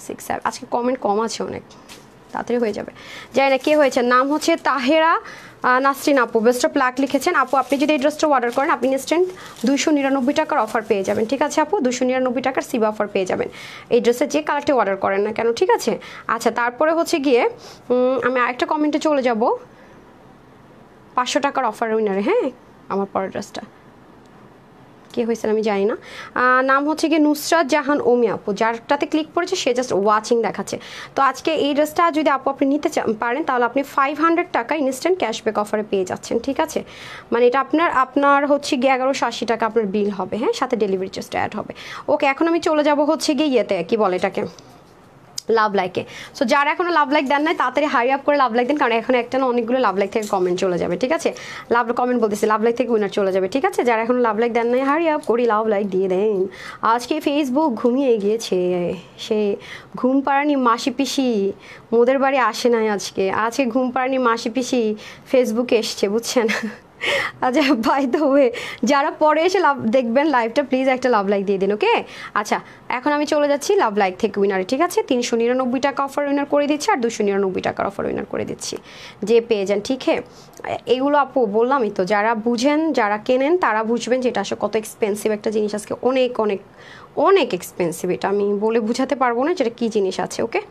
6 7। আজকে কমেন্ট কম আছে অনেক, তাড়াতাড়ি হয়ে যাবে। জানি না কে হয়েছে, নাম হচ্ছে তাহেরা নাসরিন আপু, বেস্ট অফ লাক লিখেছেন। আপু আপনি যদি এই ড্রেসটা অর্ডার করেন আপনি ইনস্ট্যান্ট 299 টাকার অফার পেয়ে যাবেন, ঠিক আছে আপু, 299 টাকার সিবা অফার পেয়ে যাবেন এই ড্রেসের যে কালারটি অর্ডার করেন না কেন, ঠিক আছে। আচ্ছা তারপরে হচ্ছে গিয়ে আমি আরেকটা কমেন্টে চলে যাব, 500 টাকার অফার উইনারে। হ্যাঁ আমার পরের ড্রেসটা কে হয়েছে আমি জানি না, নাম হচ্ছে গিয়ে নুসরাত জাহান ওমি আপু, যারটাতে ক্লিক করেছে সে জাস্ট ওয়াচিং দেখাচ্ছে। তো আজকে এই ড্রেসটা যদি আপু আপনি নিতে পারেন তাহলে আপনি 500 টাকা ইনস্ট্যান্ট ক্যাশব্যাক অফারে পেয়ে যাচ্ছেন, ঠিক আছে। মানে এটা আপনার হচ্ছে গিয়ে 1180 টাকা আপনার বিল হবে, হ্যাঁ, সাথে ডেলিভারি চার্জটা অ্যাড হবে। ওকে এখন আমি চলে যাব হচ্ছে গিয়ে ইয়েতে কি বলে এটাকে, লাভ লাইকে। সো যারা এখনো লাভ লাইক দেন নাই তাড়াতাড়ি হারি আপ করে লাভ লাইক দেন, কারণ এখন একটা না অনেকগুলো লাভ লাইক থেকে কমেন্ট চলে যাবে, ঠিক আছে। কমেন্ট বলতেছি, লাভ লাইক থেকে উইনার চলে যাবে, ঠিক আছে। যারা এখনো লাভ লাইক দেন নাই হারি আপ করি লাভ লাইক দিয়ে দেন। আজকে ফেসবুক ঘুমিয়ে গিয়েছে, সে ঘুম পাড়ানি মাসি পিসি মোদের বাড়ি আসে নাই আজকে ঘুম পাড়ানি মাসি পিসি ফেসবুকে এসছে, বুঝছেন। আচ্ছা বাই দ্য ওয়ে যারা পরে এসে লাভ দেখবেন লাইভটা প্লিজ একটা লাভ লাইক দিয়ে দিন, ওকে। আচ্ছা এখন আমি চলে যাচ্ছি লাভ লাইক থেকে উইনারে, ঠিক আছে। 399 টাকা অফার উইনার করে দিচ্ছি আর 299 টাকার অফার উইনার করে দিচ্ছি, যে পেয়ে যান, ঠিক হ্যাঁ। এইগুলো আপু বললামই তো, যারা বুঝেন যারা কেনেন তারা বুঝবেন যে এটা আসলে কত এক্সপেন্সিভ একটা জিনিস, আজকে অনেক অনেক অনেক এক্সপেন্সিভ, এটা আমি বলে বুঝাতে পারবো না যেটা কী জিনিস আছে, ওকে।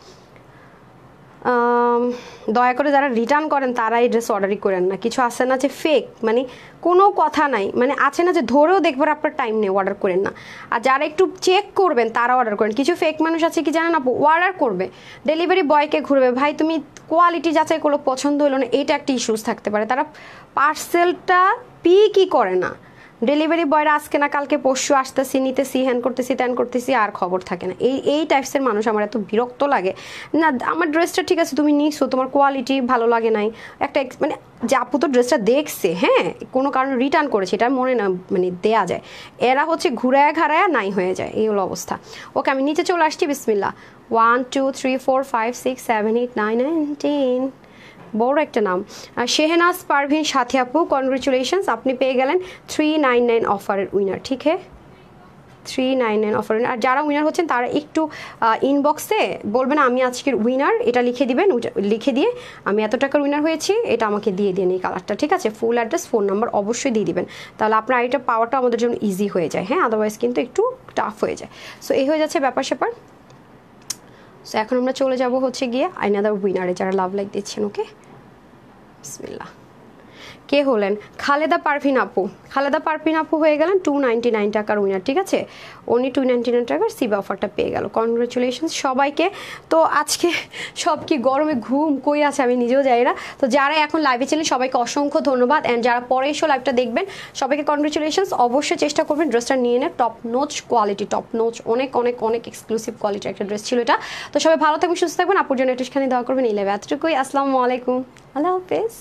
দয়া করে যারা রিটার্ন করেন তারা এই ড্রেস অর্ডারই করেন না, কিছু আছে না যে ফেক, মানে কোনো কথা নাই, মানে আছে না যে ধরেও দেখবার আপনার টাইম নেই, অর্ডার করেন না। আর যারা একটু চেক করবেন তারা অর্ডার করেন। কিছু ফেক মানুষ আছে কি জানেন আপু, অর্ডার করবে ডেলিভারি বয়কে ঘুরবে, ভাই তুমি কোয়ালিটি যাচাই করলো পছন্দ হলো না, এটা একটা ইস্যুস থাকতে পারে। তারা পার্সেলটা কি করে না, ডেলিভারি বয়রা আজকে না কালকে পরশু আসতেছি নিতেছি হ্যান করতেছি ত্যান করতেছি আর খবর থাকে না। এই টাইপসের মানুষ আমার এত বিরক্ত লাগে না। আমার ড্রেসটা ঠিক আছে তুমি নিছো, তোমার কোয়ালিটি ভালো লাগে নাই, একটা মানে যে আপু তো ড্রেসটা দেখছে, হ্যাঁ, কোনো কারণে রিটার্ন করেছে, এটা মনে না মানে দেয়া যায়, এরা হচ্ছে ঘুরায় ঘাড়ায় নাই হয়ে যায়, এই হলো অবস্থা। ওকে আমি নিচে চলে আসছি, বিসমিল্লাহ। 1 2 3 4 5 6 7 8 9 10 বড় একটা নাম, শেহনাজ পারভিন সাথী আপু, কনগ্রেচুলেশনস, আপনি পেয়ে গেলেন 399 অফারের উইনার, ঠিক হ্যাঁ 399 অফার। আর যারা উইনার হচ্ছেন তারা একটু ইনবক্সে বলবেন আমি আজকের উইনার, এটা লিখে দিবেন, লিখে দিয়ে আমি এত টাকার উইনার হয়েছি এটা আমাকে দিয়ে দিন এই কালারটা, ঠিক আছে। ফুল অ্যাড্রেস ফোন নাম্বার অবশ্যই দিয়ে দিবেন, তাহলে আপনার আইডিটা পাওয়াটা আমাদের জন্য ইজি হয়ে যায়, হ্যাঁ, আদারওয়াইজ কিন্তু একটু টাফ হয়ে যায়। সো এই হয়ে যাচ্ছে ব্যাপার স্যাপার। সো এখন আমরা চলে যাব হচ্ছে গিয়ে আইনাদার উইনারে যারা লাভ লাইক দিচ্ছেন, ওকে। বিসমিল্লাহ। কে হলেন, খালেদা পারভিন আপু, খালেদা পারভিন আপু হয়ে গেলেন 299 টাকার উইনার, ঠিক আছে। উনি 299 টাকার সিবা অফারটা পেয়ে গেল, কনগ্রেচুলেশনস সবাইকে। তো আজকে সব কি গরমে ঘুম কই আছে আমি নিজেও যাই না। তো যারা এখন লাইভে ছিলেন সবাইকে অসংখ্য ধন্যবাদ, অ্যান্ড যারা পরে এসে লাইভটা দেখবেন সবাইকে কনগ্রেচুলেশনস। অবশ্যই চেষ্টা করবেন ড্রেসটা নিয়ে নেন, top notch quality, top notch অনেক অনেক অনেক এক্সক্লুসিভ কোয়ালিটির একটা ড্রেস ছিল এটা। তো সবাই ভালো থাকবেন সুস্থ থাকবেন, আপুর জন্য একটুখানি দোয়া করবেন এই লাইভে। এতটুকুই, আসসালামু আলাইকুম, আল্লাহ হাফেজ।